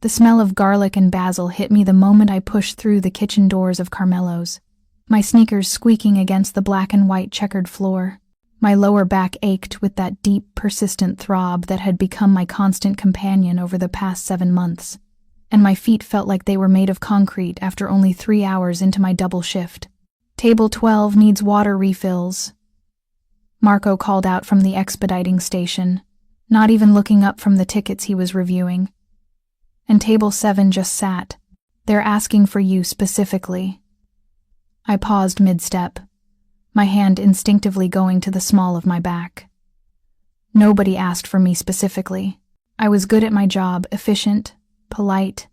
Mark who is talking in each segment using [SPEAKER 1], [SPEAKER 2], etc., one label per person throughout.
[SPEAKER 1] The smell of garlic and basil hit me the moment I pushed through the kitchen doors of Carmelo's, my sneakers squeaking against the black and white checkered floor. My lower back ached with that deep, persistent throb that had become my constant companion over the past 7 months, and my feet felt like they were made of concrete after only 3 hours into my double shift. "Table 12 needs water refills," Marco called out from the expediting station, not even looking up from the tickets he was reviewing. "And table 7 just sat. They're asking for you specifically." I paused mid-step, my hand instinctively going to the small of my back. Nobody asked for me specifically. I was good at my job, efficient, polite,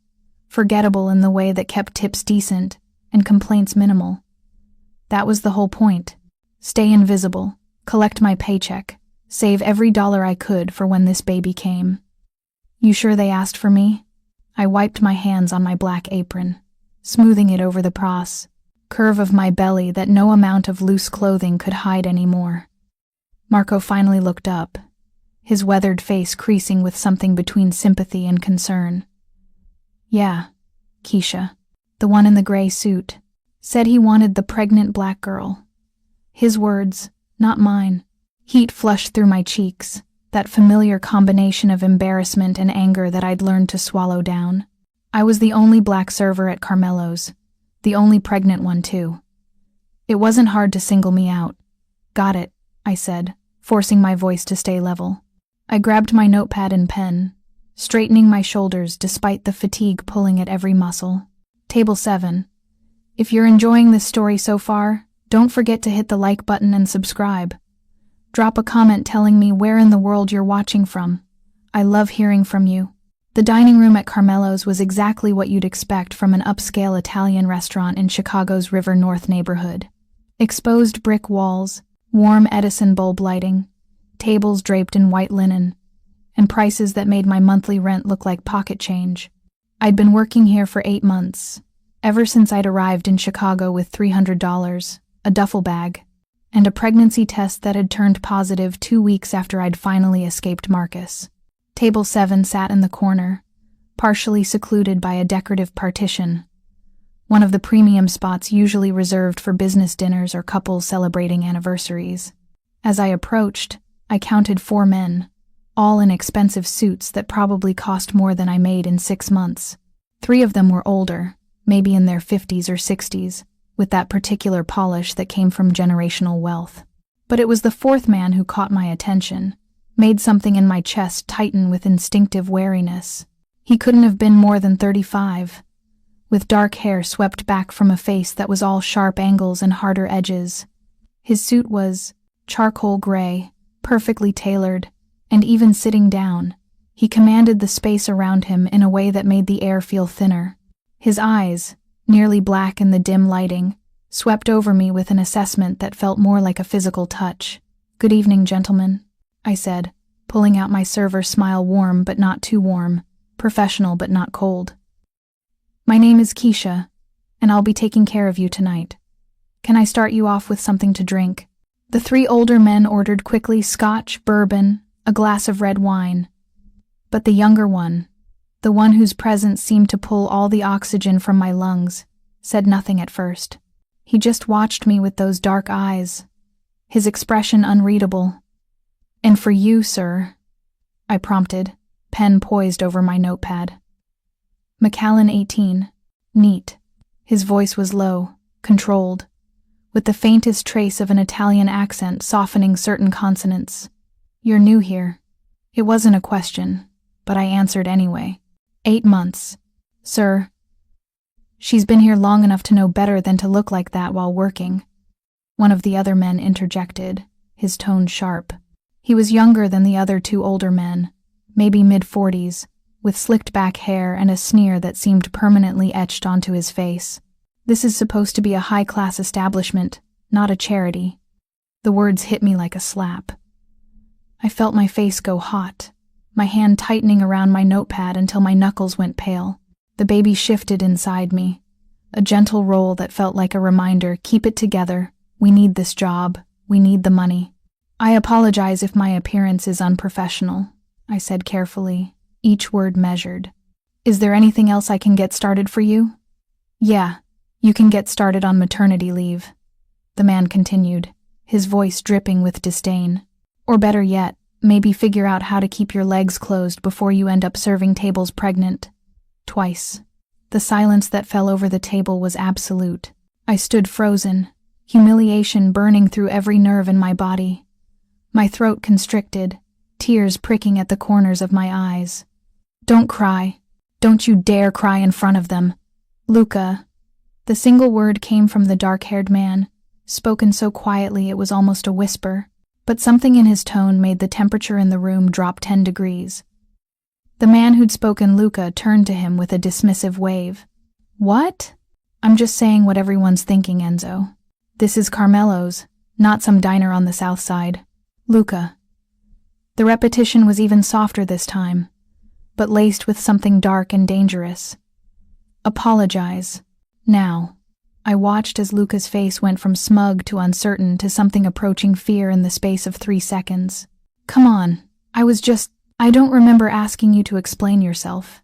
[SPEAKER 1] forgettable in the way that kept tips decent and complaints minimal. That was the whole point. Stay invisible, collect my paycheck, save every dollar I could for when this baby came. "You sure they asked for me?" I wiped my hands on my black apron, smoothing it over the curve of my belly that no amount of loose clothing could hide anymore. Marco finally looked up, his weathered face creasing with something between sympathy and concern. "Yeah, Keisha, the one in the gray suit, said he wanted the pregnant black girl." His words, not mine. Heat flushed through my cheeks, that familiar combination of embarrassment and anger that I'd learned to swallow down. I was the only black server at Carmelo's, the only pregnant one too. It wasn't hard to single me out. "Got it," I said, forcing my voice to stay level. I grabbed my notepad and pen, straightening my shoulders despite the fatigue pulling at every muscle. "Table 7. If you're enjoying this story so far, don't forget to hit the like button and subscribe. Drop a comment telling me where in the world you're watching from. I love hearing from you." The dining room at Carmelo's was exactly what you'd expect from an upscale Italian restaurant in Chicago's River North neighborhood. Exposed brick walls, warm Edison bulb lighting, tables draped in white linen, and prices that made my monthly rent look like pocket change. I'd been working here for 8 months, ever since I'd arrived in Chicago with $300, a duffel bag, and a pregnancy test that had turned positive 2 weeks after I'd finally escaped Marcus. Table 7 sat in the corner, partially secluded by a decorative partition, one of the premium spots usually reserved for business dinners or couples celebrating anniversaries. As I approached, I counted 4 men, all in expensive suits that probably cost more than I made in 6 months. 3 of them were older, maybe in their 50s or 60s, with that particular polish that came from generational wealth. But it was the 4th man who caught my attention, made something in my chest tighten with instinctive wariness. He couldn't have been more than 35, with dark hair swept back from a face that was all sharp angles and harder edges. His suit was charcoal gray, perfectly tailored, and even sitting down, he commanded the space around him in a way that made the air feel thinner. His eyes, nearly black in the dim lighting, swept over me with an assessment that felt more like a physical touch. "Good evening, gentlemen," I said, pulling out my server smile, warm but not too warm, professional but not cold. "My name is Keisha, and I'll be taking care of you tonight. Can I start you off with something to drink?" The 3 older men ordered quickly scotch, bourbon, a glass of red wine. But the younger one, the one whose presence seemed to pull all the oxygen from my lungs, said nothing at first. He just watched me with those dark eyes, his expression unreadable. "And for you, sir," I prompted, pen poised over my notepad. "Macallan 18, neat." His voice was low, controlled, with the faintest trace of an Italian accent softening certain consonants. "You're new here." It wasn't a question, but I answered anyway. 8 months, sir." "She's been here long enough to know better than to look like that while working," one of the other men interjected, his tone sharp. He was younger than the other 2 older men, maybe mid-40s, with slicked back hair and a sneer that seemed permanently etched onto his face. "This is supposed to be a high-class establishment, not a charity." The words hit me like a slap. I felt my face go hot, my hand tightening around my notepad until my knuckles went pale. The baby shifted inside me, a gentle roll that felt like a reminder, keep it together, we need this job, we need the money. "I apologize if my appearance is unprofessional," I said carefully, each word measured. Is there anything else I can get started for you? Yeah, you can get started on maternity leave, the man continued, his voice dripping with disdain. Or better yet, maybe figure out how to keep your legs closed before you end up serving tables pregnant. Twice. The silence that fell over the table was absolute. I stood frozen, humiliation burning through every nerve in my body. My throat constricted, tears pricking at the corners of my eyes. Don't cry. Don't you dare cry in front of them. Luca. The single word came from the dark-haired man, spoken so quietly it was almost a whisper, but something in his tone made the temperature in the room drop 10 degrees. The man who'd spoken Luca turned to him with a dismissive wave. What? I'm just saying what everyone's thinking, Enzo. This is Carmelo's, not some diner on the south side. Luca. The repetition was even softer this time, but laced with something dark and dangerous. Apologize. Now. I watched as Luca's face went from smug to uncertain to something approaching fear in the space of 3 seconds. Come on, I don't remember asking you to explain yourself.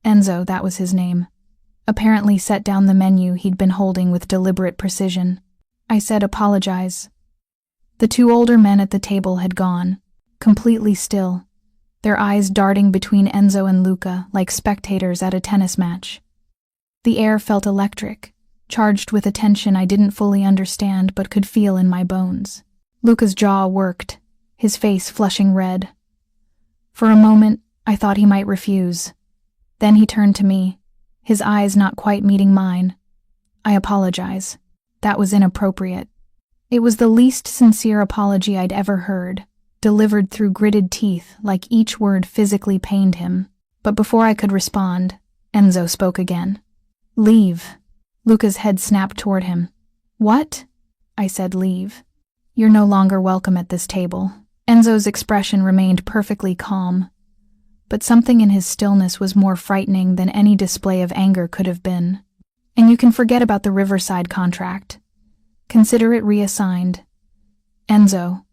[SPEAKER 1] Enzo, that was his name, apparently set down the menu he'd been holding with deliberate precision. I said apologize. The 2 older men at the table had gone, completely still, their eyes darting between Enzo and Luca like spectators at a tennis match. The air felt electric, charged with a tension I didn't fully understand but could feel in my bones. Luca's jaw worked, his face flushing red. For a moment, I thought he might refuse. Then he turned to me, his eyes not quite meeting mine. I apologize. That was inappropriate. It was the least sincere apology I'd ever heard, delivered through gritted teeth like each word physically pained him. But before I could respond, Enzo spoke again. Leave. Luca's head snapped toward him. What? I said leave. You're no longer welcome at this table. Enzo's expression remained perfectly calm, but something in his stillness was more frightening than any display of anger could have been. And you can forget about the Riverside contract. Consider it reassigned. Enzo,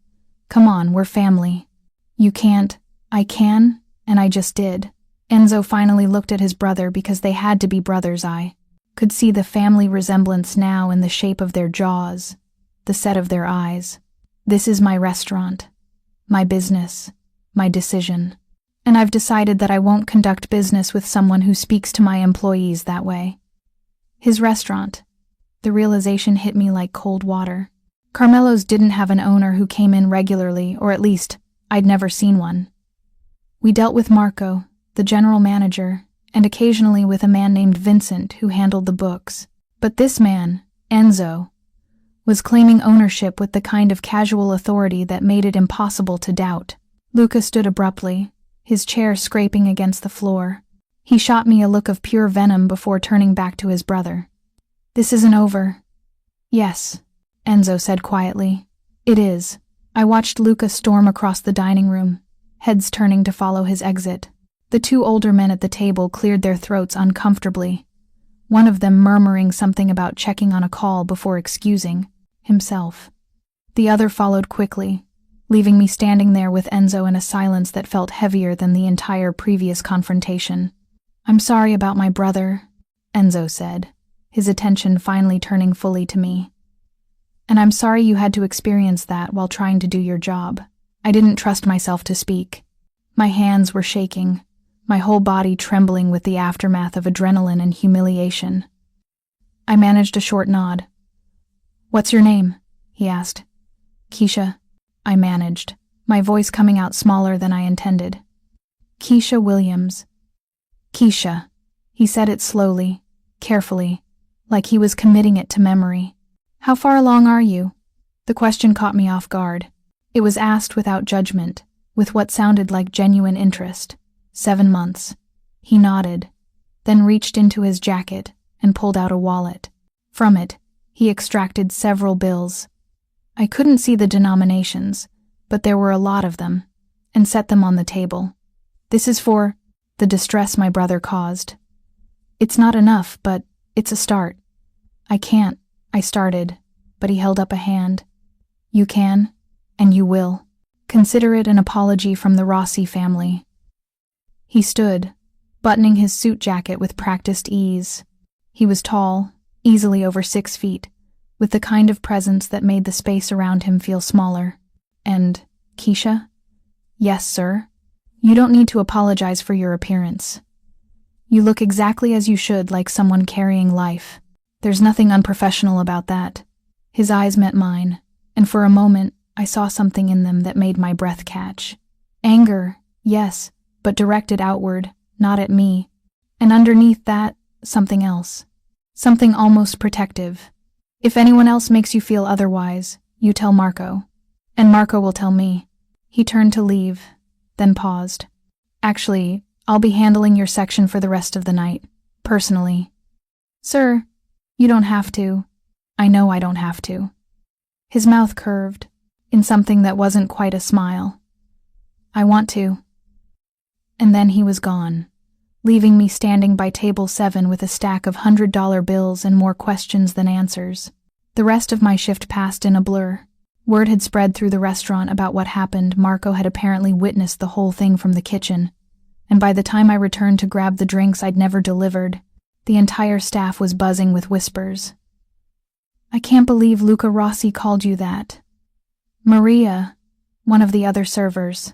[SPEAKER 1] come on, we're family. You can't. I can, and I just did. Enzo finally looked at his brother because they had to be brothers. I could see the family resemblance now in the shape of their jaws, the set of their eyes. This is my restaurant, my business, my decision. And I've decided that I won't conduct business with someone who speaks to my employees that way. His restaurant. The realization hit me like cold water. Carmelo's didn't have an owner who came in regularly, or at least, I'd never seen one. We dealt with Marco, the general manager, and occasionally with a man named Vincent who handled the books. But this man, Enzo, was claiming ownership with the kind of casual authority that made it impossible to doubt. Luca stood abruptly, his chair scraping against the floor. He shot me a look of pure venom before turning back to his brother. This isn't over. Yes, Enzo said quietly. It is. I watched Luca storm across the dining room, heads turning to follow his exit. The 2 older men at the table cleared their throats uncomfortably, one of them murmuring something about checking on a call before excusing himself. The other followed quickly, leaving me standing there with Enzo in a silence that felt heavier than the entire previous confrontation. I'm sorry about my brother, Enzo said, his attention finally turning fully to me. And I'm sorry you had to experience that while trying to do your job. I didn't trust myself to speak. My hands were shaking, my whole body trembling with the aftermath of adrenaline and humiliation. I managed a short nod. What's your name? He asked. Keisha, I managed, my voice coming out smaller than I intended. Keisha Williams. Keisha. He said it slowly, carefully, like he was committing it to memory. How far along are you? The question caught me off guard. It was asked without judgment, with what sounded like genuine interest. 7 months. He nodded, then reached into his jacket and pulled out a wallet. From it, he extracted several bills. I couldn't see the denominations, but there were a lot of them, and set them on the table. This is for the distress my brother caused. It's not enough, but it's a start. I can't, I started, but he held up a hand. You can, and you will. Consider it an apology from the Rossi family. He stood, buttoning his suit jacket with practiced ease. He was tall, easily over 6 feet, with the kind of presence that made the space around him feel smaller. And, Keisha? Yes, sir. You don't need to apologize for your appearance. You look exactly as you should, like someone carrying life. There's nothing unprofessional about that. His eyes met mine, and for a moment, I saw something in them that made my breath catch. Anger, yes, but directed outward, not at me. And underneath that, something else. Something almost protective. If anyone else makes you feel otherwise, you tell Marco. And Marco will tell me. He turned to leave, then paused. Actually, I'll be handling your section for the rest of the night, personally. Sir, you don't have to. I know I don't have to. His mouth curved, in something that wasn't quite a smile. I want to. And then he was gone, leaving me standing by table 7 with a stack of $100 bills and more questions than answers. The rest of my shift passed in a blur. Word had spread through the restaurant about what happened. Marco had apparently witnessed the whole thing from the kitchen, and by the time I returned to grab the drinks I'd never delivered, the entire staff was buzzing with whispers. I can't believe Luca Rossi called you that. Maria, one of the other servers,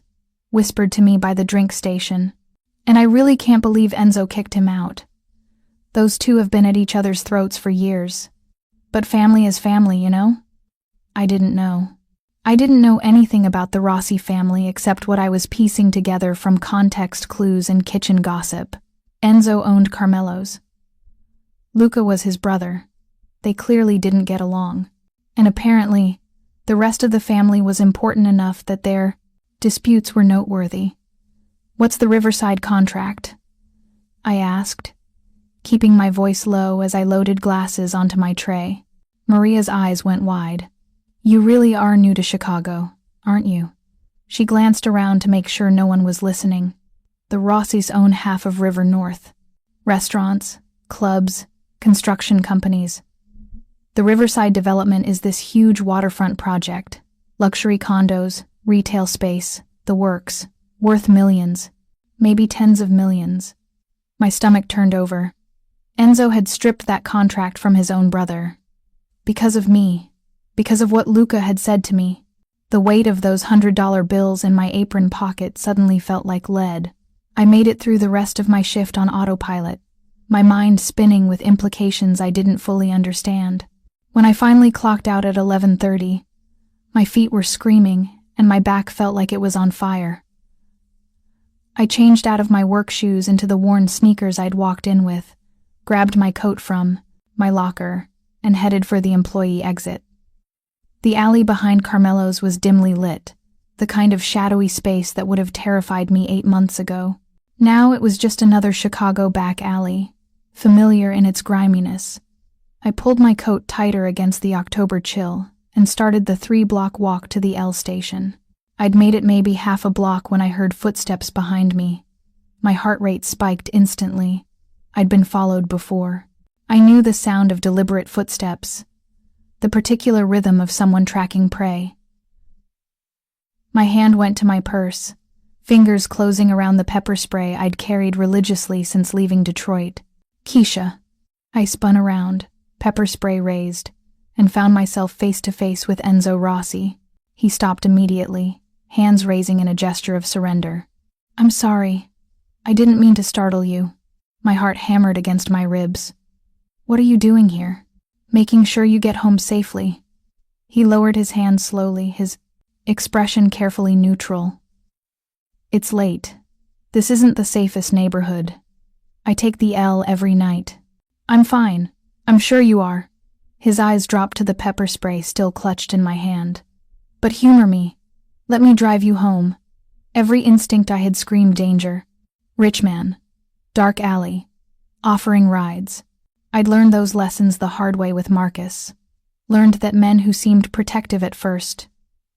[SPEAKER 1] whispered to me by the drink station, and I really can't believe Enzo kicked him out. Those two have been at each other's throats for years. But family is family, you know? I didn't know. I didn't know anything about the Rossi family except what I was piecing together from context clues and kitchen gossip. Enzo owned Carmelo's. Luca was his brother. They clearly didn't get along. And apparently, the rest of the family was important enough that their disputes were noteworthy. What's the Riverside contract? I asked, keeping my voice low as I loaded glasses onto my tray. Maria's eyes went wide. You really are new to Chicago, aren't you? She glanced around to make sure no one was listening. The Rossis own half of River North. Restaurants, clubs, construction companies. The Riverside development is this huge waterfront project. Luxury condos, retail space, the works. Worth millions. Maybe tens of millions. My stomach turned over. Enzo had stripped that contract from his own brother. Because of me. Because of what Luca had said to me. The weight of those $100 bills in my apron pocket suddenly felt like lead. I made it through the rest of my shift on autopilot, my mind spinning with implications I didn't fully understand. When I finally clocked out at 11:30, my feet were screaming and my back felt like it was on fire. I changed out of my work shoes into the worn sneakers I'd walked in with, grabbed my coat from my locker, and headed for the employee exit. The alley behind Carmelo's was dimly lit, the kind of shadowy space that would have terrified me 8 months ago. Now it was just another Chicago back alley, familiar in its griminess. I pulled my coat tighter against the October chill and started the 3-block walk to the L station. I'd made it maybe half a block when I heard footsteps behind me. My heart rate spiked instantly. I'd been followed before. I knew the sound of deliberate footsteps, the particular rhythm of someone tracking prey. My hand went to my purse, fingers closing around the pepper spray I'd carried religiously since leaving Detroit. Keisha. I spun around, pepper spray raised, and found myself face to face with Enzo Rossi. He stopped immediately, hands raising in a gesture of surrender. I'm sorry. I didn't mean to startle you. My heart hammered against my ribs. What are you doing here? Making sure you get home safely. He lowered his hand slowly, his expression carefully neutral. It's late. This isn't the safest neighborhood. I take the L every night. I'm fine. I'm sure you are. His eyes dropped to the pepper spray still clutched in my hand. But humor me. Let me drive you home. Every instinct I had screamed danger. Rich man. Dark alley. Offering rides. I'd learned those lessons the hard way with Marcus. Learned that men who seemed protective at first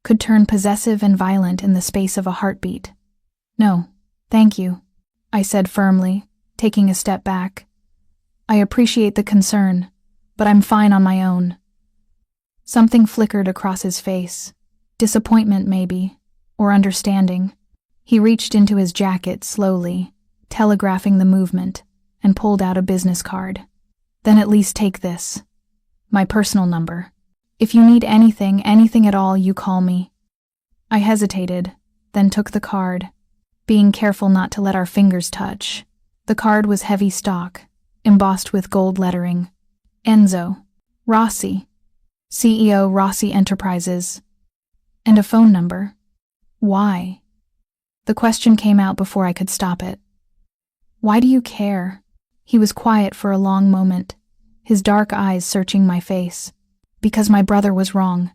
[SPEAKER 1] could turn possessive and violent in the space of a heartbeat. No, thank you, I said firmly, taking a step back. I appreciate the concern, but I'm fine on my own. Something flickered across his face. Disappointment, maybe, or understanding. He reached into his jacket slowly, telegraphing the movement, and pulled out a business card. Then at least take this. My personal number. If you need anything at all, you call me. I hesitated, then took the card, being careful not to let our fingers touch. The card was heavy stock, embossed with gold lettering. Enzo Rossi, CEO Rossi Enterprises. And a phone number. Why? The question came out before I could stop it. Why do you care? He was quiet for a long moment, his dark eyes searching my face. Because my brother was wrong.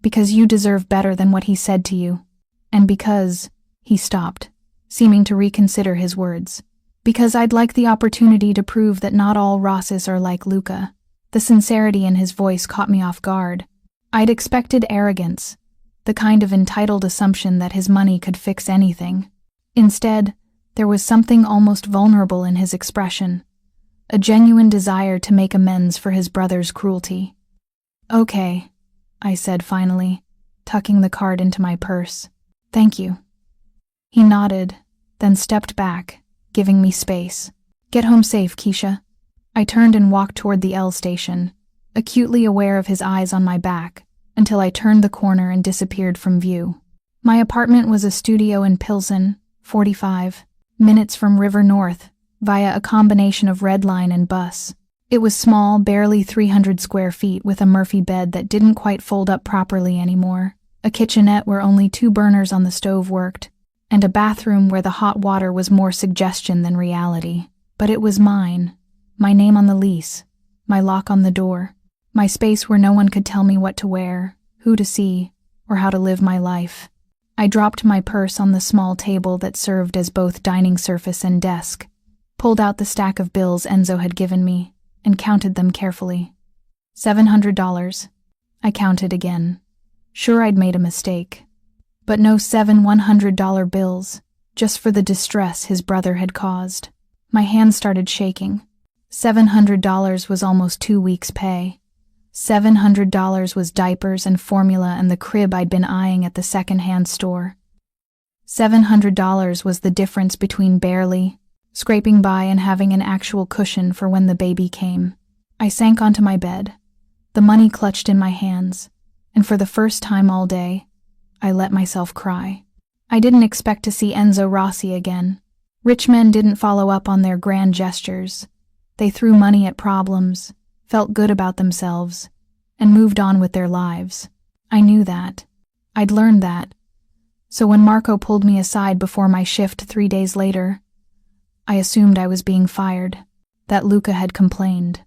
[SPEAKER 1] Because you deserve better than what he said to you. And because, he stopped, seeming to reconsider his words. Because I'd like the opportunity to prove that not all Rosses are like Luca. The sincerity in his voice caught me off guard. I'd expected arrogance, the kind of entitled assumption that his money could fix anything. Instead, there was something almost vulnerable in his expression, a genuine desire to make amends for his brother's cruelty. Okay, I said finally, tucking the card into my purse. Thank you. He nodded, then stepped back, giving me space. Get home safe, Keisha. I turned and walked toward the L station, acutely aware of his eyes on my back, until I turned the corner and disappeared from view. My apartment was a studio in Pilsen, 45 minutes from River North, via a combination of Red Line and bus. It was small, barely 300 square feet, with a Murphy bed that didn't quite fold up properly anymore, a kitchenette where only 2 burners on the stove worked, and a bathroom where the hot water was more suggestion than reality. But it was mine, my name on the lease, my lock on the door, my space where no one could tell me what to wear, who to see, or how to live my life. I dropped my purse on the small table that served as both dining surface and desk, pulled out the stack of bills Enzo had given me, and counted them carefully. $700. I counted again. Sure, I'd made a mistake. But no 7 $100 bills, just for the distress his brother had caused. My hands started shaking. $700 was almost 2 weeks' pay. $700 was diapers and formula and the crib I'd been eyeing at the second-hand store. $700 was the difference between barely scraping by and having an actual cushion for when the baby came. I sank onto my bed, the money clutched in my hands, and for the first time all day, I let myself cry. I didn't expect to see Enzo Rossi again. Rich men didn't follow up on their grand gestures. They threw money at problems, felt good about themselves, and moved on with their lives. I knew that. I'd learned that. So when Marco pulled me aside before my shift 3 days later, I assumed I was being fired, that Luca had complained,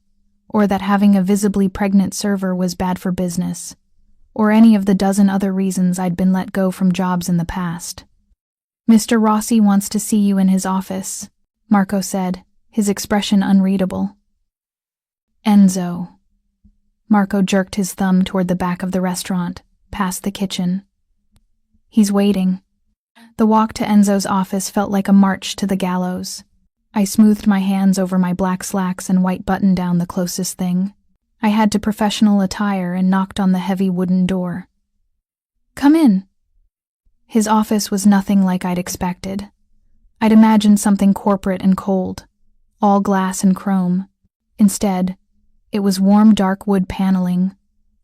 [SPEAKER 1] or that having a visibly pregnant server was bad for business, or any of the dozen other reasons I'd been let go from jobs in the past. Mr. Rossi wants to see you in his office, Marco said, his expression unreadable. Enzo. Marco jerked his thumb toward the back of the restaurant, past the kitchen. He's waiting. The walk to Enzo's office felt like a march to the gallows. I smoothed my hands over my black slacks and white button-down, the closest thing. I had to professional attire and knocked on the heavy wooden door. Come in. His office was nothing like I'd expected. I'd imagined something corporate and cold, all glass and chrome. Instead, it was warm dark wood paneling,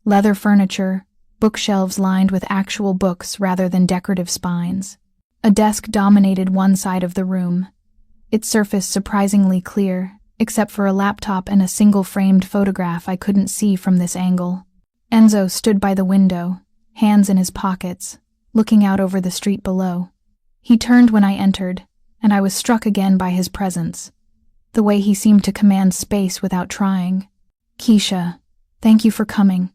[SPEAKER 1] leather furniture, bookshelves lined with actual books rather than decorative spines. A desk dominated one side of the room, its surface surprisingly clear, except for a laptop and a single framed photograph I couldn't see from this angle. Enzo stood by the window, hands in his pockets, looking out over the street below. He turned when I entered, and I was struck again by his presence, the way he seemed to command space without trying. Keisha, thank you for coming.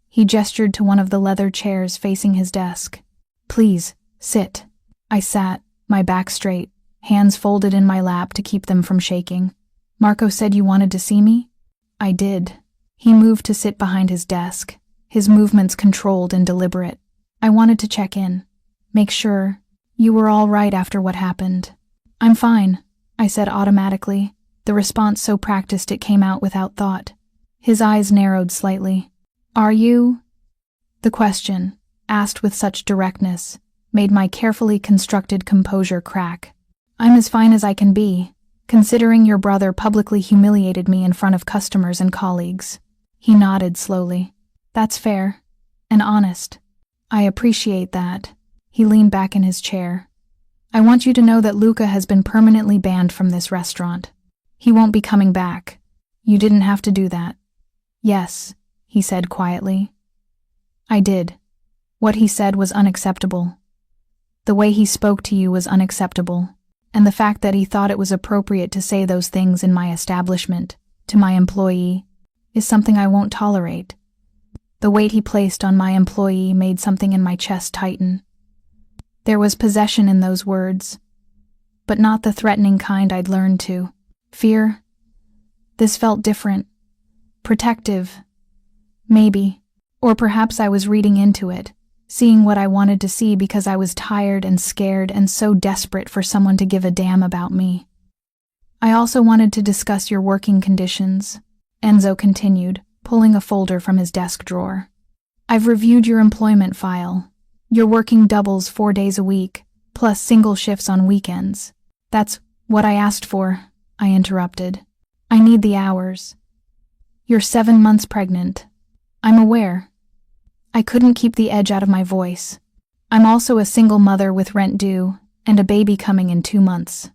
[SPEAKER 1] He gestured to one of the leather chairs facing his desk. Please, sit. I sat, my back straight, hands folded in my lap to keep them from shaking. Marco said you wanted to see me? I did. He moved to sit behind his desk, his movements controlled and deliberate. I wanted to check in, make sure you were all right after what happened. I'm fine, I said automatically, the response so practiced it came out without thought. His eyes narrowed slightly. Are you? The question, asked with such directness, made my carefully constructed composure crack. I'm as fine as I can be, considering your brother publicly humiliated me in front of customers and colleagues. He nodded slowly. That's fair. And honest. I appreciate that. He leaned back in his chair. I want you to know that Luca has been permanently banned from this restaurant. He won't be coming back. You didn't have to do that. Yes, he said quietly. I did. What he said was unacceptable. The way he spoke to you was unacceptable, and the fact that he thought it was appropriate to say those things in my establishment, to my employee, is something I won't tolerate. The weight he placed on my employee made something in my chest tighten. There was possession in those words, but not the threatening kind I'd learned to. Fear. This felt different. Protective. Maybe. Or perhaps I was reading into it, seeing what I wanted to see because I was tired and scared and so desperate for someone to give a damn about me. I also wanted to discuss your working conditions, Enzo continued, pulling a folder from his desk drawer. I've reviewed your employment file. You're working doubles 4 days a week, plus single shifts on weekends. That's what I asked for, I interrupted. I need the hours. You're 7 months pregnant. I'm aware. I couldn't keep the edge out of my voice. I'm also a single mother with rent due and a baby coming in 2 months.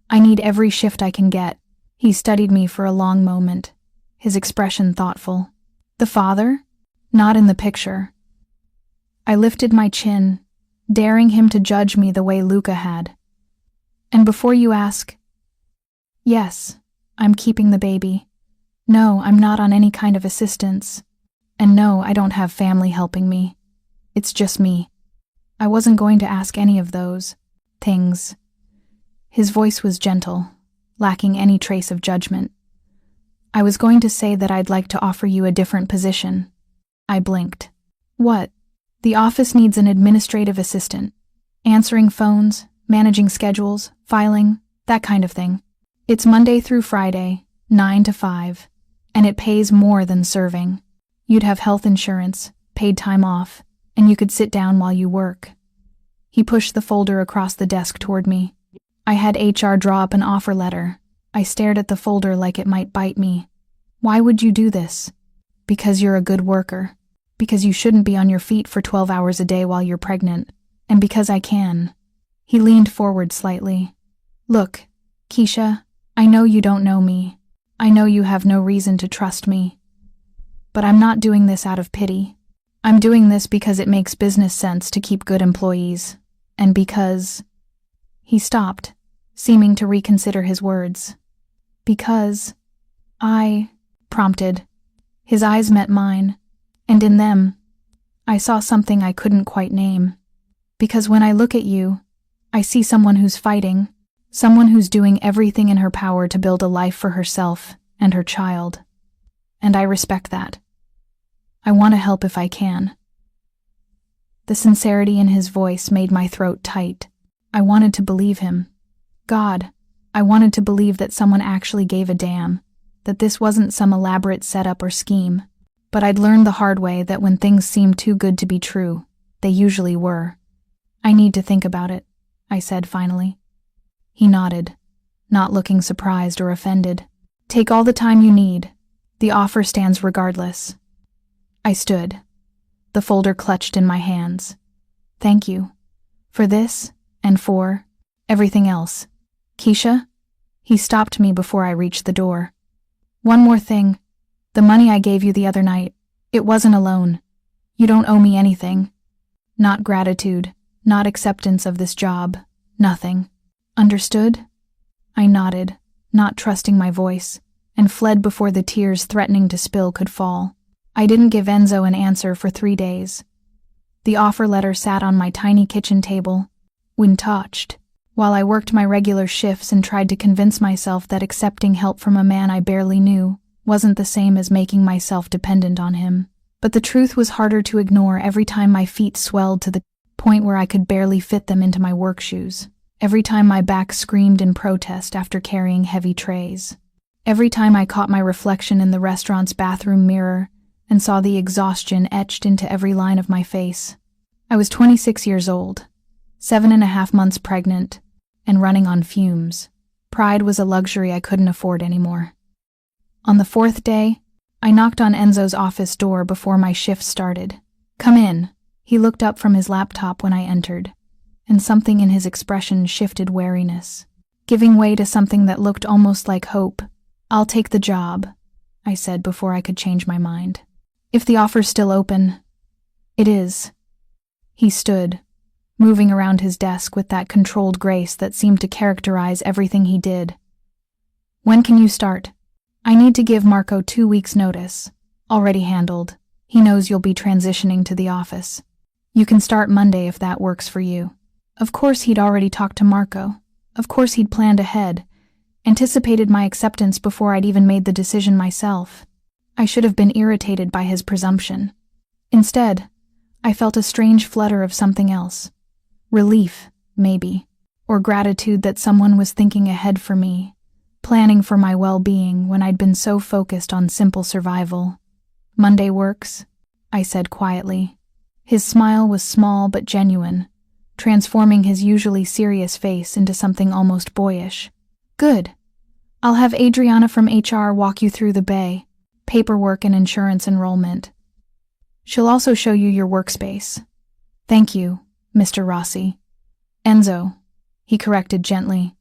[SPEAKER 1] I need every shift I can get. He studied me for a long moment, his expression thoughtful. The father? Not in the picture. I lifted my chin, daring him to judge me the way Luca had. And before you ask, yes, I'm keeping the baby. No, I'm not on any kind of assistance. And no, I don't have family helping me. It's just me. I wasn't going to ask any of those things. His voice was gentle, lacking any trace of judgment. I was going to say that I'd like to offer you a different position. I blinked. What? The office needs an administrative assistant. Answering phones, managing schedules, filing, that kind of thing. It's Monday through Friday, 9 to 5, and it pays more than serving. You'd have health insurance, paid time off, and you could sit down while you work. He pushed the folder across the desk toward me. I had HR draw up an offer letter. I stared at the folder like it might bite me. Why would you do this? Because you're a good worker. Because you shouldn't be on your feet for 12 hours a day while you're pregnant. And because I can. He leaned forward slightly. Look, Keisha, I know you don't know me. I know you have no reason to trust me. But I'm not doing this out of pity. I'm doing this because it makes business sense to keep good employees. And because... He stopped, seeming to reconsider his words. Because... I prompted. His eyes met mine, and in them, I saw something I couldn't quite name. Because when I look at you, I see someone who's fighting, someone who's doing everything in her power to build a life for herself and her child. And I respect that. I want to help if I can. The sincerity in his voice made my throat tight. I wanted to believe him. God, I wanted to believe that someone actually gave a damn, that this wasn't some elaborate setup or scheme. But I'd learned the hard way that when things seem too good to be true, they usually were. I need to think about it, I said finally. He nodded, not looking surprised or offended. Take all the time you need. The offer stands regardless. I stood, the folder clutched in my hands. Thank you. For this, and for everything else. Keisha? He stopped me before I reached the door. One more thing. The money I gave you the other night, it wasn't a loan. You don't owe me anything. Not gratitude, not acceptance of this job, nothing. Understood? I nodded, not trusting my voice, and fled before the tears threatening to spill could fall. I didn't give Enzo an answer for 3 days. The offer letter sat on my tiny kitchen table, untouched, while I worked my regular shifts and tried to convince myself that accepting help from a man I barely knew wasn't the same as making myself dependent on him. But the truth was harder to ignore every time my feet swelled to the point where I could barely fit them into my work shoes. Every time my back screamed in protest after carrying heavy trays. Every time I caught my reflection in the restaurant's bathroom mirror and saw the exhaustion etched into every line of my face. I was 26 years old, 7.5 months pregnant, and running on fumes. Pride was a luxury I couldn't afford anymore. On the fourth day, I knocked on Enzo's office door before my shift started. "Come in." He looked up from his laptop when I entered, and something in his expression shifted wariness, giving way to something that looked almost like hope. "I'll take the job," I said before I could change my mind. "If the offer's still open." "It is." He stood, moving around his desk with that controlled grace that seemed to characterize everything he did. "When can you start?" "I need to give Marco 2 weeks' notice. Already handled. He knows you'll be transitioning to the office. You can start Monday if that works for you." Of course he'd already talked to Marco. Of course he'd planned ahead, anticipated my acceptance before I'd even made the decision myself. I should have been irritated by his presumption. Instead, I felt a strange flutter of something else. Relief, maybe, or gratitude that someone was thinking ahead for me, planning for my well-being when I'd been so focused on simple survival. "Monday works," I said quietly. His smile was small but genuine, transforming his usually serious face into something almost boyish. "Good. I'll have Adriana from HR walk you through the bay, paperwork and insurance enrollment. She'll also show you your workspace." "Thank you, Mr. Rossi." "Enzo," he corrected gently.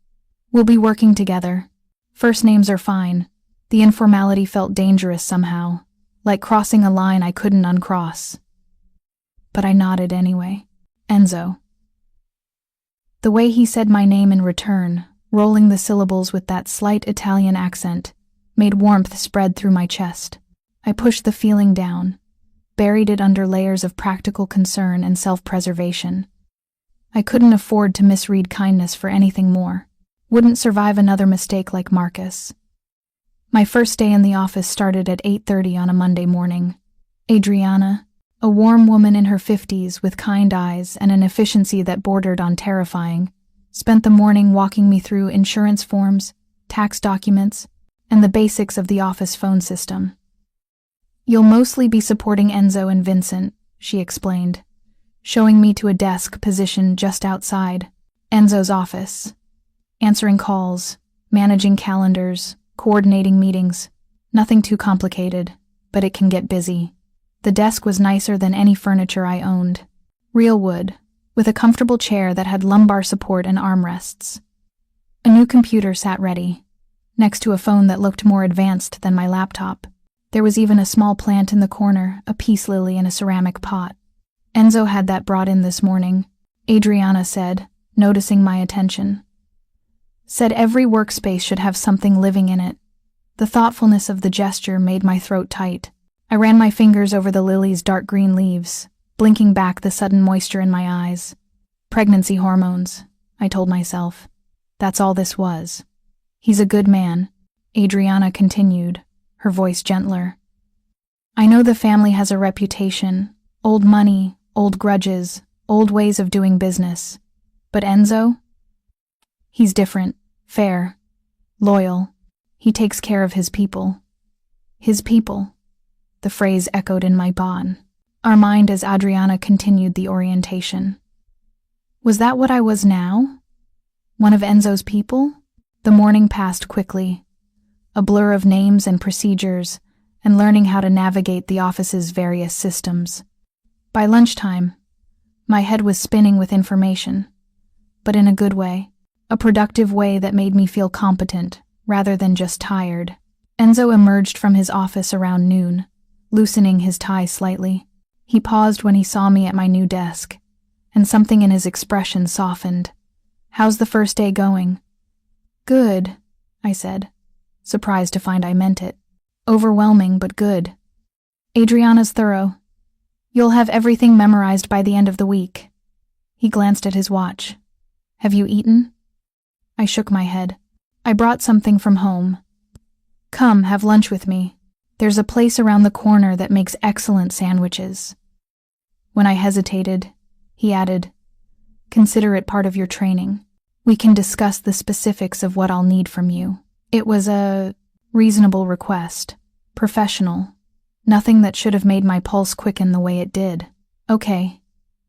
[SPEAKER 1] "We'll be working together. First names are fine." The informality felt dangerous somehow, like crossing a line I couldn't uncross. But I nodded anyway. "Enzo." The way he said my name in return, rolling the syllables with that slight Italian accent, made warmth spread through my chest. I pushed the feeling down, buried it under layers of practical concern and self-preservation. I couldn't afford to misread kindness for anything more. Wouldn't survive another mistake like Marcus. My first day in the office started at 8:30 on a Monday morning. Adriana, a warm woman in her 50s with kind eyes and an efficiency that bordered on terrifying, spent the morning walking me through insurance forms, tax documents, and the basics of the office phone system. "You'll mostly be supporting Enzo and Vincent," she explained, showing me to a desk positioned just outside Enzo's office. "Answering calls, managing calendars, coordinating meetings. Nothing too complicated, but it can get busy." The desk was nicer than any furniture I owned. Real wood, with a comfortable chair that had lumbar support and armrests. A new computer sat ready, next to a phone that looked more advanced than my laptop. There was even a small plant in the corner, a peace lily in a ceramic pot. "Enzo had that brought in this morning," Adriana said, noticing my attention. "Said every workspace should have something living in it." The thoughtfulness of the gesture made my throat tight. I ran my fingers over the lily's dark green leaves, blinking back the sudden moisture in my eyes. "Pregnancy hormones," I told myself. That's all this was. "He's a good man," Adriana continued, her voice gentler. "I know the family has a reputation, old money, old grudges, old ways of doing business. But Enzo? He's different, fair, loyal. He takes care of his people." His people. The phrase echoed in my brain, our mind as Adriana continued the orientation. Was that what I was now? One of Enzo's people? The morning passed quickly, a blur of names and procedures, and learning how to navigate the office's various systems. By lunchtime, my head was spinning with information, but in a good way, a productive way that made me feel competent rather than just tired. Enzo emerged from his office around noon, loosening his tie slightly. He paused when he saw me at my new desk, and something in his expression softened. "How's the first day going?" "Good," I said, surprised to find I meant it. "Overwhelming, but good." "Adriana's thorough. You'll have everything memorized by the end of the week." He glanced at his watch. "Have you eaten?" I shook my head. "I brought something from home. Come, have lunch with me. There's a place around the corner that makes excellent sandwiches." When I hesitated, he added, "Consider it part of your training. We can discuss the specifics of what I'll need from you." It was a reasonable request, professional, nothing that should have made my pulse quicken the way it did. "Okay,"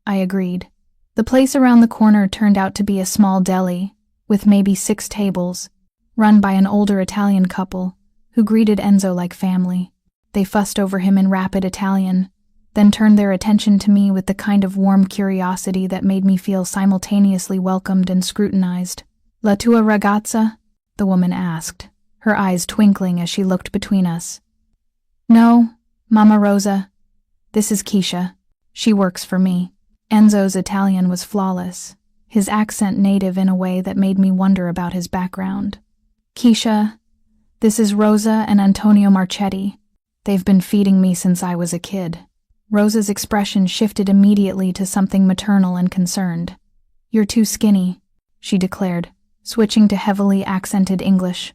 [SPEAKER 1] I agreed. The place around the corner turned out to be a small deli, with maybe 6 tables, run by an older Italian couple who greeted Enzo like family. They fussed over him in rapid Italian, then turned their attention to me with the kind of warm curiosity that made me feel simultaneously welcomed and scrutinized. "La tua ragazza?" the woman asked, her eyes twinkling as she looked between us. "No, Mama Rosa. This is Keisha. She works for me." Enzo's Italian was flawless, his accent native in a way that made me wonder about his background. "Keisha, this is Rosa and Antonio Marchetti. They've been feeding me since I was a kid." Rosa's expression shifted immediately to something maternal and concerned. "You're too skinny," she declared, switching to heavily accented English.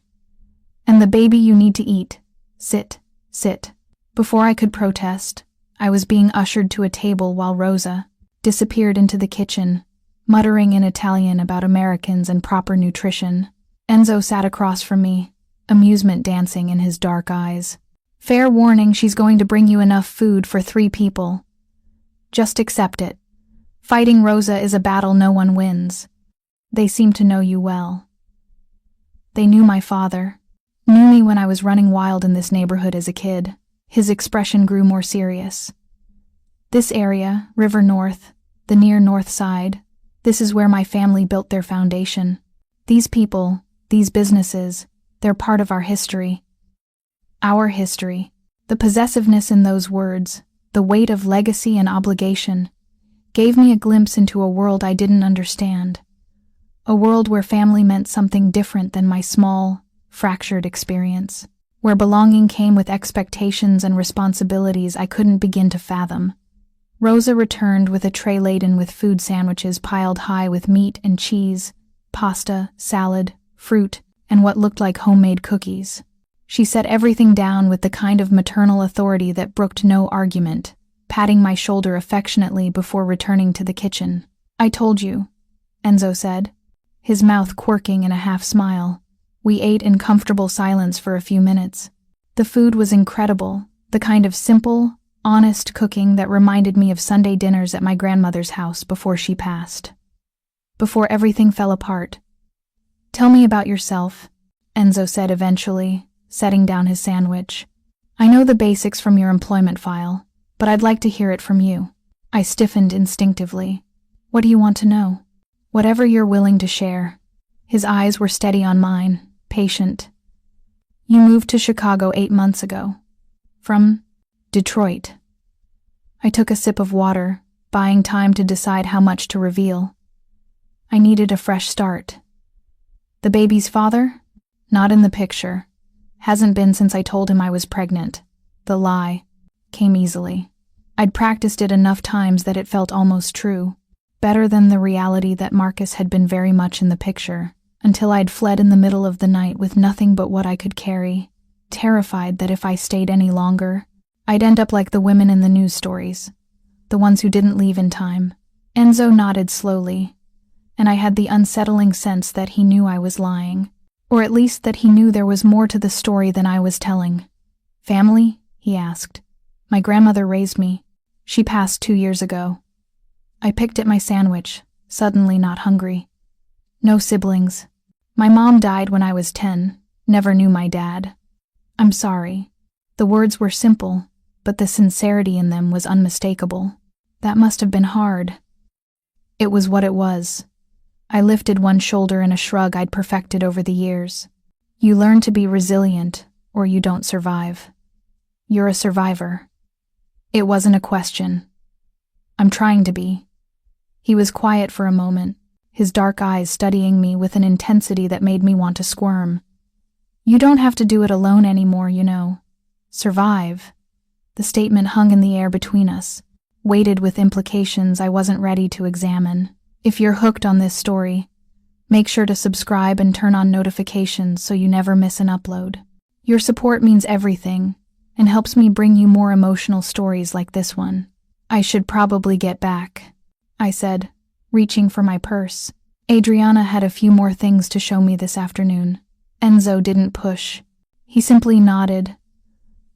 [SPEAKER 1] "And the baby you need to eat. Sit, sit." Before I could protest, I was being ushered to a table while Rosa disappeared into the kitchen, muttering in Italian about Americans and proper nutrition. Enzo sat across from me, amusement dancing in his dark eyes. "Fair warning, she's going to bring you enough food for 3 people. Just accept it. Fighting Rosa is a battle no one wins. They seem to know you well. They knew my father, knew me when I was running wild in this neighborhood as a kid." His expression grew more serious. "This area, River North, the near north side, this is where my family built their foundation. These people, these businesses, they're part of our history. Our history." The possessiveness in those words, the weight of legacy and obligation, gave me a glimpse into a world I didn't understand. A world where family meant something different than my small, fractured experience, where belonging came with expectations and responsibilities I couldn't begin to fathom. Rosa returned with a tray laden with food sandwiches piled high with meat and cheese, pasta, salad, fruit, and what looked like homemade cookies. She set everything down with the kind of maternal authority that brooked no argument, patting my shoulder affectionately before returning to the kitchen. "I told you," Enzo said, his mouth quirking in a half-smile. We ate in comfortable silence for a few minutes. The food was incredible, the kind of simple, honest cooking that reminded me of Sunday dinners at my grandmother's house before she passed. Before everything fell apart. "Tell me about yourself," Enzo said eventually, setting down his sandwich. "I know the basics from your employment file, but I'd like to hear it from you." I stiffened instinctively. "What do you want to know?" "Whatever you're willing to share." His eyes were steady on mine, patient. "You moved to Chicago 8 months ago. From Detroit." I took a sip of water, buying time to decide how much to reveal. I needed a fresh start. "The baby's father? Not in the picture. Hasn't been since I told him I was pregnant." The lie came easily. I'd practiced it enough times that it felt almost true, better than the reality that Marcus had been very much in the picture, until I'd fled in the middle of the night with nothing but what I could carry, terrified that if I stayed any longer, I'd end up like the women in the news stories, the ones who didn't leave in time. Enzo nodded slowly, and I had the unsettling sense that he knew I was lying, or at least that he knew there was more to the story than I was telling. "Family?" he asked. "My grandmother raised me. She passed 2 years ago." I picked at my sandwich, suddenly not hungry. "No siblings. My mom died when I was 10, never knew my dad." "I'm sorry." The words were simple, but the sincerity in them was unmistakable. "That must have been hard." It was what it was. I lifted one shoulder in a shrug I'd perfected over the years. "You learn to be resilient, or you don't survive. You're a survivor." It wasn't a question. "I'm trying to be." He was quiet for a moment, his dark eyes studying me with an intensity that made me want to squirm. "You don't have to do it alone anymore, you know. Survive." The statement hung in the air between us, weighted with implications I wasn't ready to examine. If you're hooked on this story, make sure to subscribe and turn on notifications so you never miss an upload. Your support means everything, and helps me bring you more emotional stories like this one. "I should probably get back," I said, reaching for my purse. Adriana had a few more things to show me this afternoon. Enzo didn't push. He simply nodded,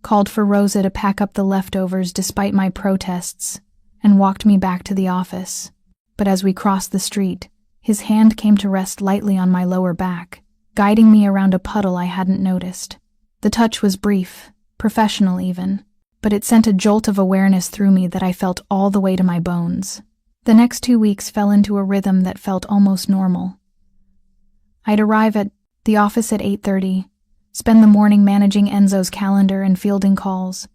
[SPEAKER 1] called for Rosa to pack up the leftovers despite my protests, and walked me back to the office. But as we crossed the street, His hand came to rest lightly on my lower back, guiding me around a puddle I hadn't noticed. The touch was brief, professional even, but it sent a jolt of awareness through me that I felt all the way to my bones. The next 2 weeks fell into a rhythm that felt almost normal. I'd arrive at the office at 8:30, spend the morning managing Enzo's calendar and fielding calls.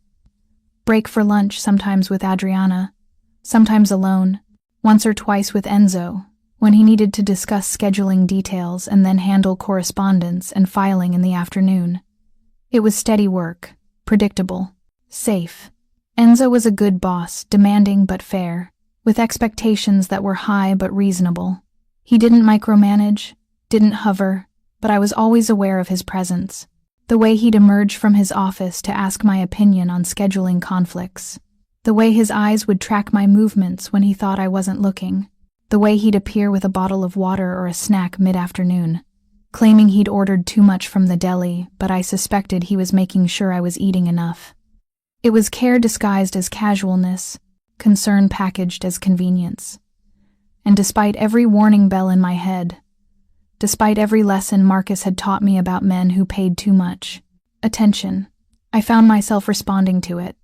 [SPEAKER 1] Break for lunch, sometimes with Adriana, sometimes alone, once or twice with Enzo, when he needed to discuss scheduling details, and then handle correspondence and filing in the afternoon. It was steady work, predictable, safe. Enzo was a good boss, demanding but fair, with expectations that were high but reasonable. He didn't micromanage, didn't hover, but I was always aware of his presence. The way he'd emerge from his office to ask my opinion on scheduling conflicts. The way his eyes would track my movements when he thought I wasn't looking. The way he'd appear with a bottle of water or a snack mid-afternoon, claiming he'd ordered too much from the deli, but I suspected he was making sure I was eating enough. It was care disguised as casualness, concern packaged as convenience. And despite every warning bell in my head, despite every lesson Marcus had taught me about men who paid too much attention, I found myself responding to it,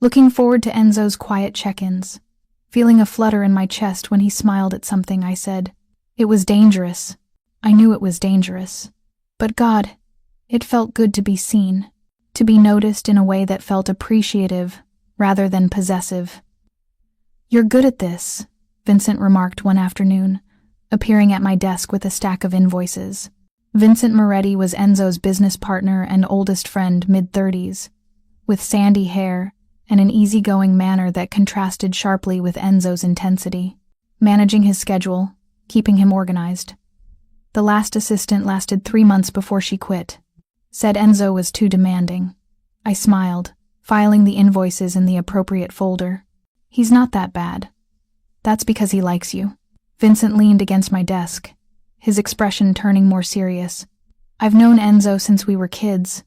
[SPEAKER 1] looking forward to Enzo's quiet check-ins, feeling a flutter in my chest when he smiled at something I said. It was dangerous. I knew it was dangerous. But God, it felt good to be seen, to be noticed in a way that felt appreciative rather than possessive. "You're good at this," Vincent remarked one afternoon, appearing at my desk with a stack of invoices. Vincent Moretti was Enzo's business partner and oldest friend, mid-30s, with sandy hair and an easygoing manner that contrasted sharply with Enzo's intensity, managing his schedule, keeping him organized. The last assistant lasted 3 months before she quit. Said Enzo was too demanding. I smiled, filing the invoices in the appropriate folder. "He's not that bad. That's because he likes you." Vincent leaned against my desk, his expression turning more serious. "I've known Enzo since we were kids.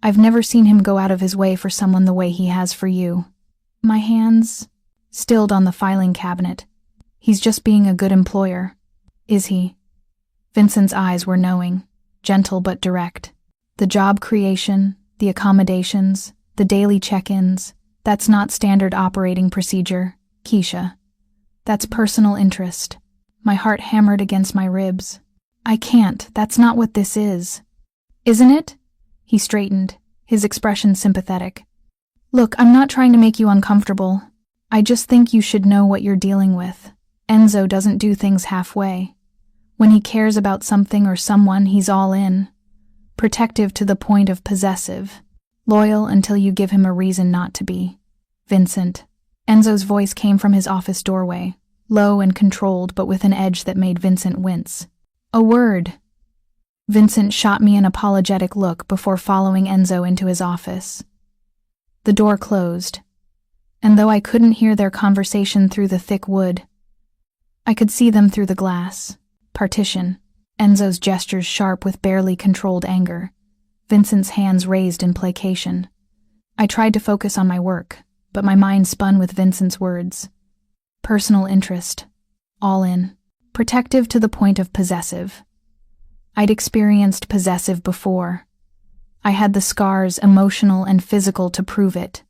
[SPEAKER 1] I've never seen him go out of his way for someone the way he has for you." My hands stilled on the filing cabinet. "He's just being a good employer." "Is he?" Vincent's eyes were knowing, gentle but direct. "The job creation, the accommodations, the daily check-ins, that's not standard operating procedure, Keisha. That's personal interest." My heart hammered against my ribs. "I can't, that's not what this is." "Isn't it?" He straightened, his expression sympathetic. "Look, I'm not trying to make you uncomfortable. I just think you should know what you're dealing with. Enzo doesn't do things halfway. When he cares about something or someone, he's all in. Protective to the point of possessive. Loyal until you give him a reason not to be." "Vincent." Enzo's voice came from his office doorway, low and controlled but with an edge that made Vincent wince. "A word." Vincent shot me an apologetic look before following Enzo into his office. The door closed, and though I couldn't hear their conversation through the thick wood, I could see them through the glass partition, Enzo's gestures sharp with barely controlled anger, Vincent's hands raised in placation. I tried to focus on my work, but my mind spun with Vincent's words. Personal interest. All in. Protective to the point of possessive. I'd experienced possessive before. I had the scars, emotional and physical, to prove it.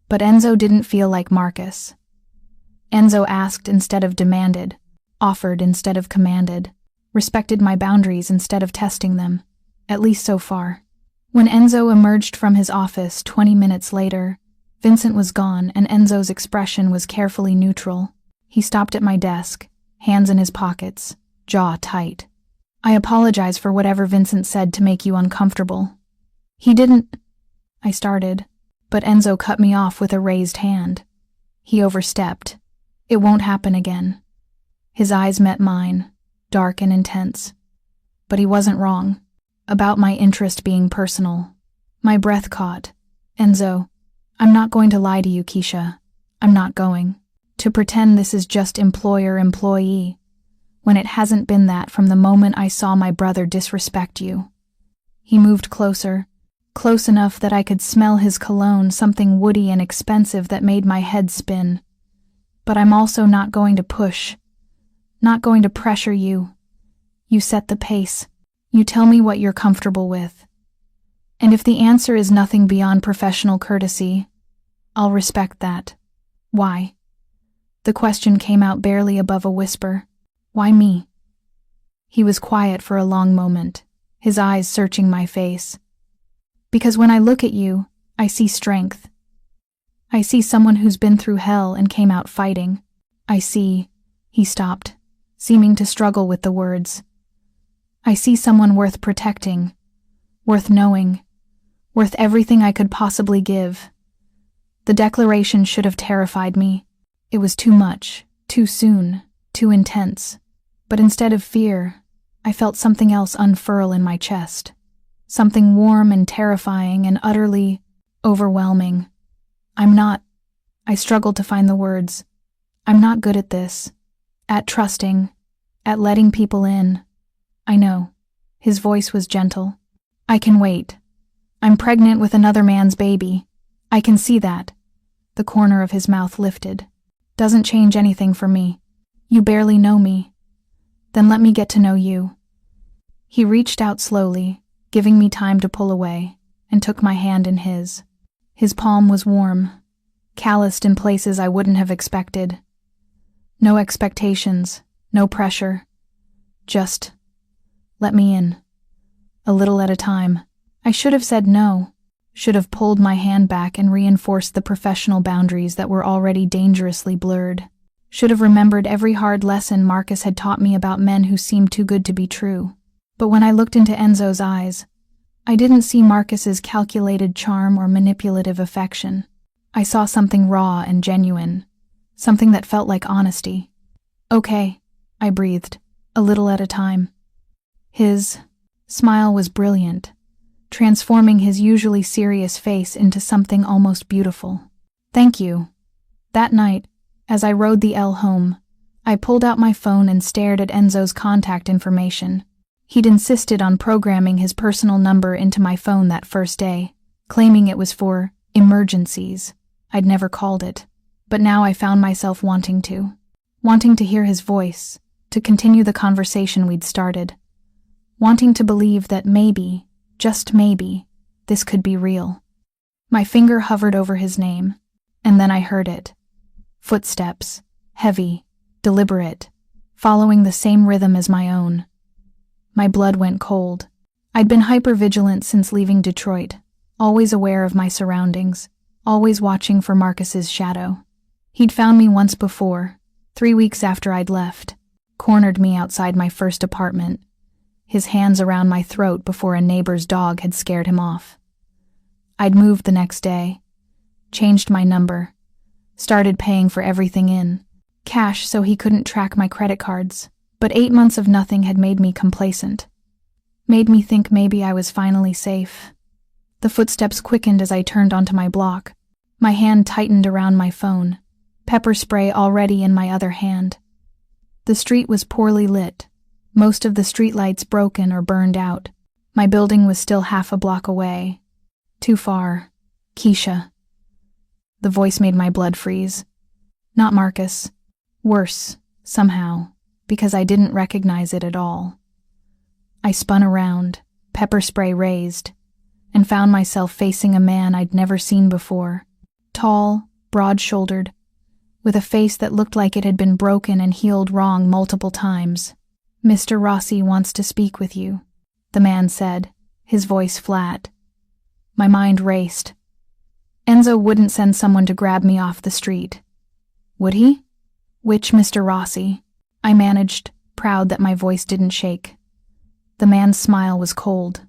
[SPEAKER 1] But Enzo didn't feel like Marcus. Enzo asked instead of demanded, offered instead of commanded, respected my boundaries instead of testing them, at least so far. When Enzo emerged from his office 20 minutes later, Vincent was gone and Enzo's expression was carefully neutral. He stopped at my desk, hands in his pockets, jaw tight. "I apologize for whatever Vincent said to make you uncomfortable." "He didn't," I started, but Enzo cut me off with a raised hand. He overstepped. "It won't happen again." His eyes met mine, dark and intense. But he wasn't wrong. About my interest being personal. My breath caught. "Enzo, I'm not going to lie to you, Keisha. I'm not going to pretend this is just employer-employee, when it hasn't been that from the moment I saw my brother disrespect you." He moved closer, close enough that I could smell his cologne, something woody and expensive that made my head spin. "But I'm also not going to push. Not going to pressure you. You set the pace. You tell me what you're comfortable with. And if the answer is nothing beyond professional courtesy, I'll respect that. Why? The question came out barely above a whisper. Why me? He was quiet for a long moment, his eyes searching my face. Because when I look at you, I see strength. I see someone who's been through hell and came out fighting. I see, he stopped, seeming to struggle with the words. I see someone worth protecting, worth knowing, worth everything I could possibly give. The declaration should have terrified me. It was too much, too soon, too intense. But instead of fear, I felt something else unfurl in my chest. Something warm and terrifying and utterly overwhelming. I struggled to find the words. I'm not good at this. At trusting. At letting people in. I know. His voice was gentle. I can wait. I'm pregnant with another man's baby. I can see that. The corner of his mouth lifted. Doesn't change anything for me. You barely know me. Then let me get to know you. He reached out slowly, giving me time to pull away, and took my hand in his. His palm was warm, calloused in places I wouldn't have expected. No expectations, no pressure. Just let me in. A little at a time. I should have said no, should have pulled my hand back and reinforced the professional boundaries that were already dangerously blurred. Should have remembered every hard lesson Marcus had taught me about men who seemed too good to be true. But when I looked into Enzo's eyes, I didn't see Marcus's calculated charm or manipulative affection. I saw something raw and genuine, something that felt like honesty. Okay, I breathed, a little at a time. His smile was brilliant, transforming his usually serious face into something almost beautiful. Thank you. That night, as I rode the L home, I pulled out my phone and stared at Enzo's contact information. He'd insisted on programming his personal number into my phone that first day, claiming it was for emergencies. I'd never called it, but now I found myself wanting to hear his voice, to continue the conversation we'd started, wanting to believe that maybe, just maybe, this could be real. My finger hovered over his name, and then I heard it. Footsteps, heavy, deliberate, following the same rhythm as my own. My blood went cold. I'd been hypervigilant since leaving Detroit, always aware of my surroundings, always watching for Marcus's shadow. He'd found me once before, 3 weeks after I'd left, cornered me outside my first apartment, his hands around my throat before a neighbor's dog had scared him off. I'd moved the next day, changed my number, started paying for everything in cash so he couldn't track my credit cards. But 8 months of nothing had made me complacent, made me think maybe I was finally safe. The footsteps quickened as I turned onto my block. My hand tightened around my phone, pepper spray already in my other hand. The street was poorly lit, most of the streetlights broken or burned out. My building was still half a block away. Too far. Keisha. The voice made my blood freeze. Not Marcus. Worse, somehow, because I didn't recognize it at all. I spun around, pepper spray raised, and found myself facing a man I'd never seen before. Tall, broad-shouldered, with a face that looked like it had been broken and healed wrong multiple times. Mr. Rossi wants to speak with you, the man said, his voice flat. My mind raced. Enzo wouldn't send someone to grab me off the street. Would he? Which Mr. Rossi? I managed, proud that my voice didn't shake. The man's smile was cold.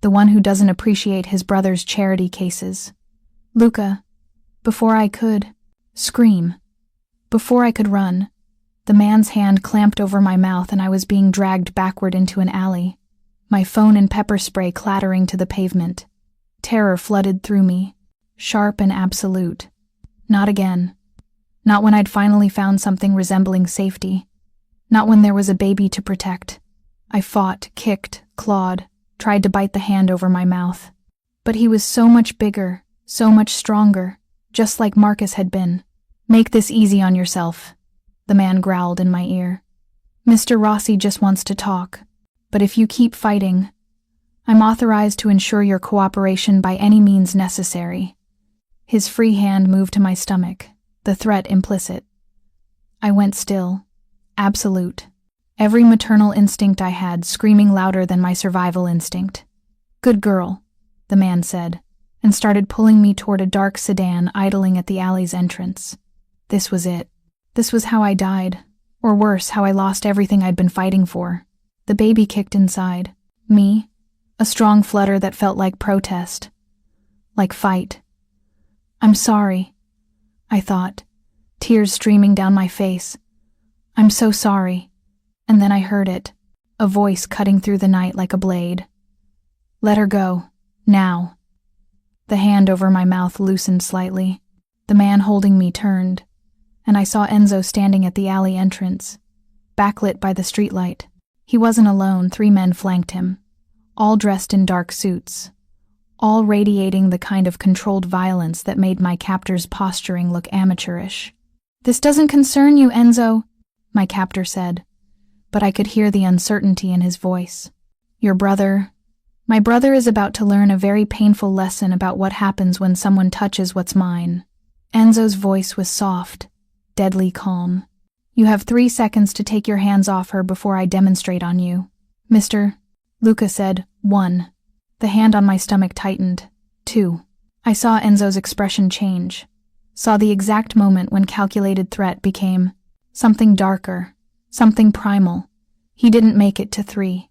[SPEAKER 1] The one who doesn't appreciate his brother's charity cases. Luca, before I could scream, before I could run, the man's hand clamped over my mouth and I was being dragged backward into an alley, my phone and pepper spray clattering to the pavement. Terror flooded through me, sharp and absolute. Not again. Not when I'd finally found something resembling safety. Not when there was a baby to protect. I fought, kicked, clawed, tried to bite the hand over my mouth. But he was so much bigger, so much stronger, just like Marcus had been. Make this easy on yourself, the man growled in my ear. Mr. Rossi just wants to talk. But if you keep fighting, I'm authorized to ensure your cooperation by any means necessary. His free hand moved to my stomach, the threat implicit. I went still. Absolute. Every maternal instinct I had screaming louder than my survival instinct. Good girl, the man said, and started pulling me toward a dark sedan idling at the alley's entrance. This was it. This was how I died, or worse, how I lost everything I'd been fighting for. The baby kicked inside. Me, a strong flutter that felt like protest. Like fight. I'm sorry, I thought, tears streaming down my face. I'm so sorry. And then I heard it, a voice cutting through the night like a blade. Let her go, now. The hand over my mouth loosened slightly. The man holding me turned, and I saw Enzo standing at the alley entrance, backlit by the streetlight. He wasn't alone, 3 men flanked him, all dressed in dark suits, all radiating the kind of controlled violence that made my captor's posturing look amateurish. This doesn't concern you, Enzo, my captor said, but I could hear the uncertainty in his voice. My brother is about to learn a very painful lesson about what happens when someone touches what's mine. Enzo's voice was soft, deadly calm. You have 3 seconds to take your hands off her before I demonstrate on you. Mr. Luca said, 1. The hand on my stomach tightened. 2. I saw Enzo's expression change. Saw the exact moment when calculated threat became something darker, something primal. He didn't make it to 3.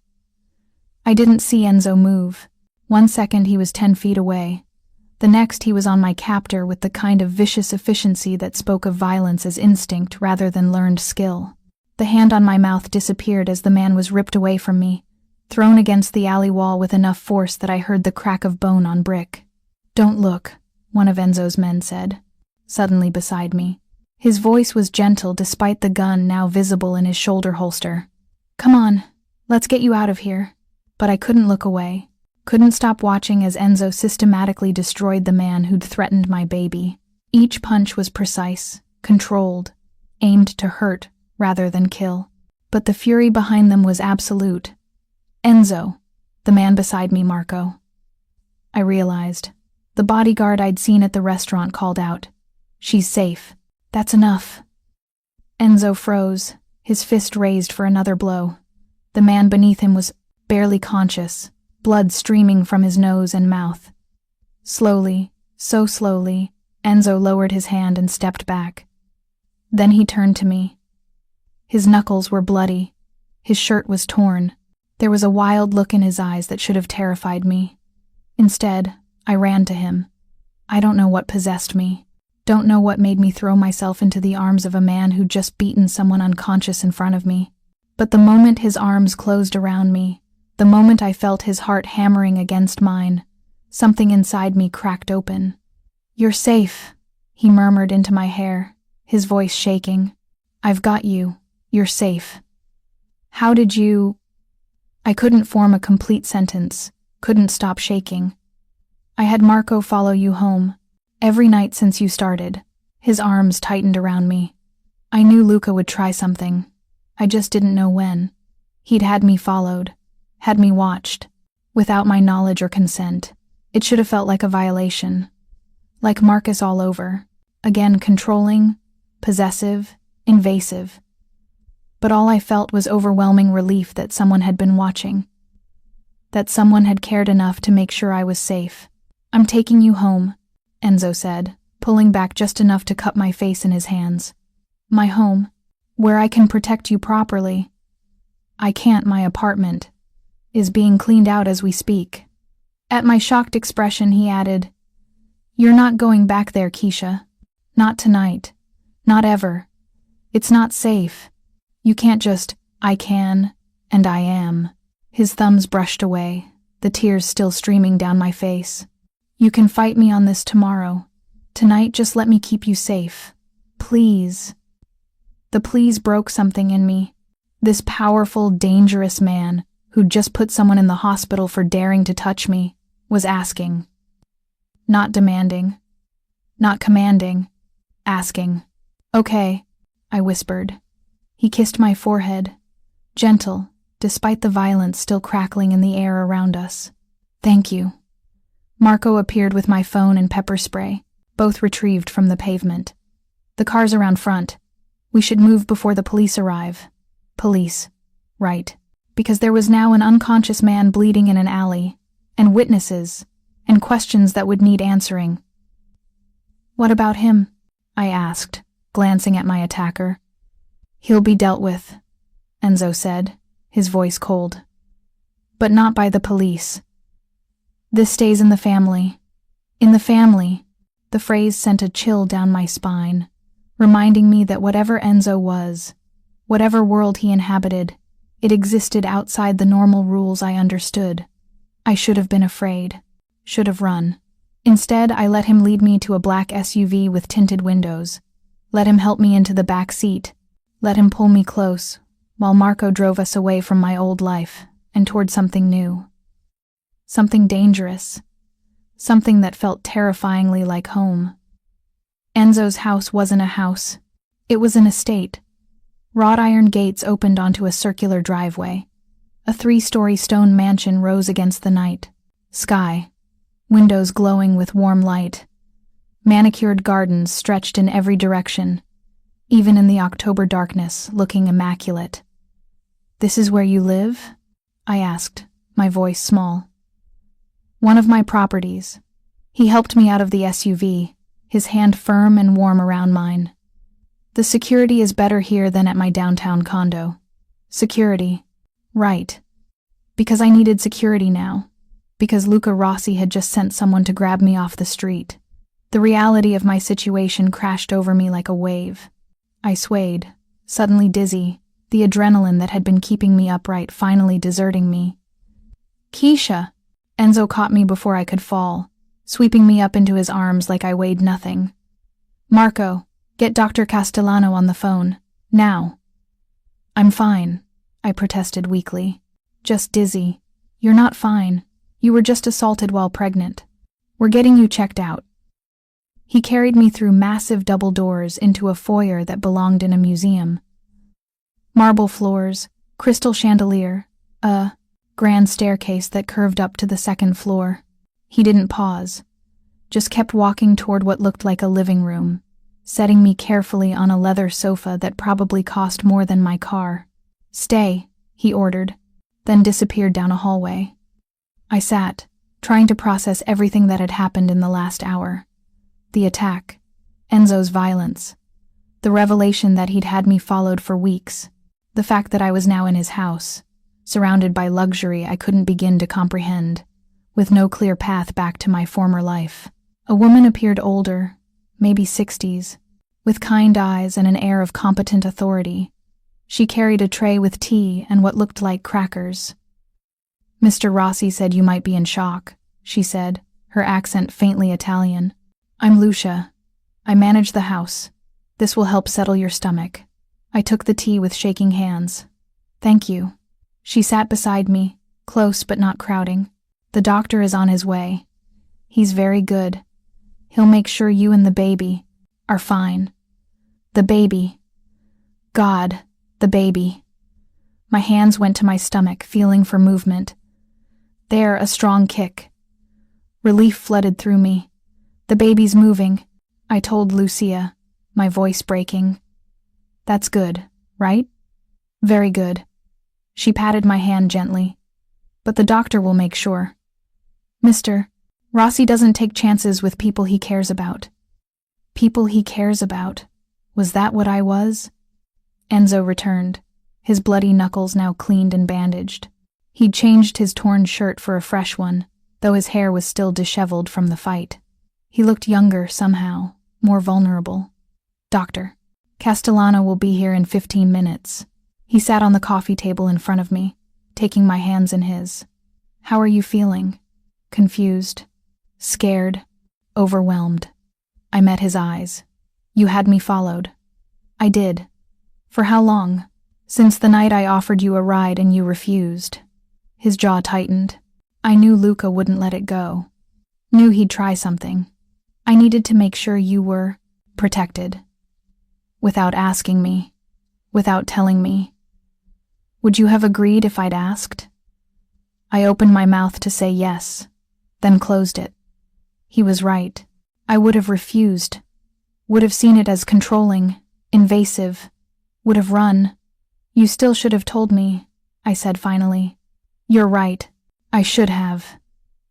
[SPEAKER 1] I didn't see Enzo move. 1 second he was 10 feet away. The next he was on my captor with the kind of vicious efficiency that spoke of violence as instinct rather than learned skill. The hand on my mouth disappeared as the man was ripped away from me, thrown against the alley wall with enough force that I heard the crack of bone on brick. Don't look, one of Enzo's men said, suddenly beside me. His voice was gentle despite the gun now visible in his shoulder holster. Come on, let's get you out of here. But I couldn't look away, couldn't stop watching as Enzo systematically destroyed the man who'd threatened my baby. Each punch was precise, controlled, aimed to hurt rather than kill. But the fury behind them was absolute. Enzo, the man beside me, Marco. I realized. The bodyguard I'd seen at the restaurant called out. She's safe. That's enough. Enzo froze, his fist raised for another blow. The man beneath him was barely conscious, blood streaming from his nose and mouth. Slowly, so slowly, Enzo lowered his hand and stepped back. Then he turned to me. His knuckles were bloody. His shirt was torn. There was a wild look in his eyes that should have terrified me. Instead, I ran to him. I don't know what possessed me. Don't know what made me throw myself into the arms of a man who'd just beaten someone unconscious in front of me. But the moment his arms closed around me, the moment I felt his heart hammering against mine, something inside me cracked open. You're safe, he murmured into my hair, his voice shaking. I've got you. You're safe. How did you... I couldn't form a complete sentence, couldn't stop shaking. I had Marco follow you home, every night since you started. His arms tightened around me. I knew Luca would try something. I just didn't know when. He'd had me followed. Had me watched, without my knowledge or consent. It should have felt like a violation. Like Marcus all over. Again controlling, possessive, invasive. But all I felt was overwhelming relief that someone had been watching. That someone had cared enough to make sure I was safe. I'm taking you home, Enzo said, pulling back just enough to cup my face in his hands. My home, where I can protect you properly. I can't, my apartment is being cleaned out as we speak. At my shocked expression, he added, You're not going back there, Keisha. Not tonight. Not ever. It's not safe. You can't just, I can, and I am. His thumbs brushed away, the tears still streaming down my face. You can fight me on this tomorrow. Tonight, just let me keep you safe. Please. The please broke something in me. This powerful, dangerous man, who'd just put someone in the hospital for daring to touch me, was asking. Not demanding. Not commanding. Asking. Okay, I whispered. He kissed my forehead, gentle, despite the violence still crackling in the air around us. Thank you. Marco appeared with my phone and pepper spray, both retrieved from the pavement. The car's around front. We should move before the police arrive. Police. Right. Because there was now an unconscious man bleeding in an alley, and witnesses, and questions that would need answering. What about him? I asked, glancing at my attacker. He'll be dealt with, Enzo said, his voice cold. But not by the police. This stays in the family. In the family. The phrase sent a chill down my spine, reminding me that whatever Enzo was, whatever world he inhabited, it existed outside the normal rules I understood. I should have been afraid, should have run. Instead, I let him lead me to a black SUV with tinted windows, let him help me into the back seat, let him pull me close, while Marco drove us away from my old life and toward something new. Something dangerous. Something that felt terrifyingly like home. Enzo's house wasn't a house. It was an estate. Wrought iron gates opened onto a circular driveway. A 3-story stone mansion rose against the night sky, windows glowing with warm light. Manicured gardens stretched in every direction, even in the October darkness, looking immaculate. This is where you live? I asked, my voice small. One of my properties. He helped me out of the SUV, his hand firm and warm around mine. The security is better here than at my downtown condo. Security. Right. Because I needed security now. Because Luca Rossi had just sent someone to grab me off the street. The reality of my situation crashed over me like a wave. I swayed, suddenly dizzy, the adrenaline that had been keeping me upright finally deserting me. Keisha! Enzo caught me before I could fall, sweeping me up into his arms like I weighed nothing. Marco, get Dr. Castellano on the phone, now. I'm fine, I protested weakly. Just dizzy. You're not fine. You were just assaulted while pregnant. We're getting you checked out. He carried me through massive double doors into a foyer that belonged in a museum. Marble floors, crystal chandelier, a grand staircase that curved up to the second floor. He didn't pause, just kept walking toward what looked like a living room, setting me carefully on a leather sofa that probably cost more than my car. Stay, he ordered, then disappeared down a hallway. I sat, trying to process everything that had happened in the last hour. The attack, Enzo's violence, the revelation that he'd had me followed for weeks, the fact that I was now in his house, surrounded by luxury I couldn't begin to comprehend, with no clear path back to my former life. A woman appeared older, maybe 60s, with kind eyes and an air of competent authority. She carried a tray with tea and what looked like crackers. Mr. Rossi said you might be in shock, she said, her accent faintly Italian. I'm Lucia. I manage the house. This will help settle your stomach. I took the tea with shaking hands. Thank you. She sat beside me, close but not crowding. The doctor is on his way. He's very good. He'll make sure you and the baby are fine. The baby. God, the baby. My hands went to my stomach, feeling for movement. There, a strong kick. Relief flooded through me. The baby's moving, I told Lucia, my voice breaking. That's good, right? Very good. She patted my hand gently. But the doctor will make sure. Mr. Rossi doesn't take chances with people he cares about. People he cares about. Was that what I was? Enzo returned, his bloody knuckles now cleaned and bandaged. He'd changed his torn shirt for a fresh one, though his hair was still disheveled from the fight. He looked younger somehow, more vulnerable. Doctor, Castellano will be here in 15 minutes. He sat on the coffee table in front of me, taking my hands in his. How are you feeling? Confused, scared, overwhelmed. I met his eyes. You had me followed. I did. For how long? Since the night I offered you a ride and you refused. His jaw tightened. I knew Luca wouldn't let it go. Knew he'd try something. I needed to make sure you were protected. Without asking me. Without telling me. Would you have agreed if I'd asked? I opened my mouth to say yes, then closed it. He was right. I would have refused, would have seen it as controlling, invasive, would have run. You still should have told me, I said finally. You're right. I should have.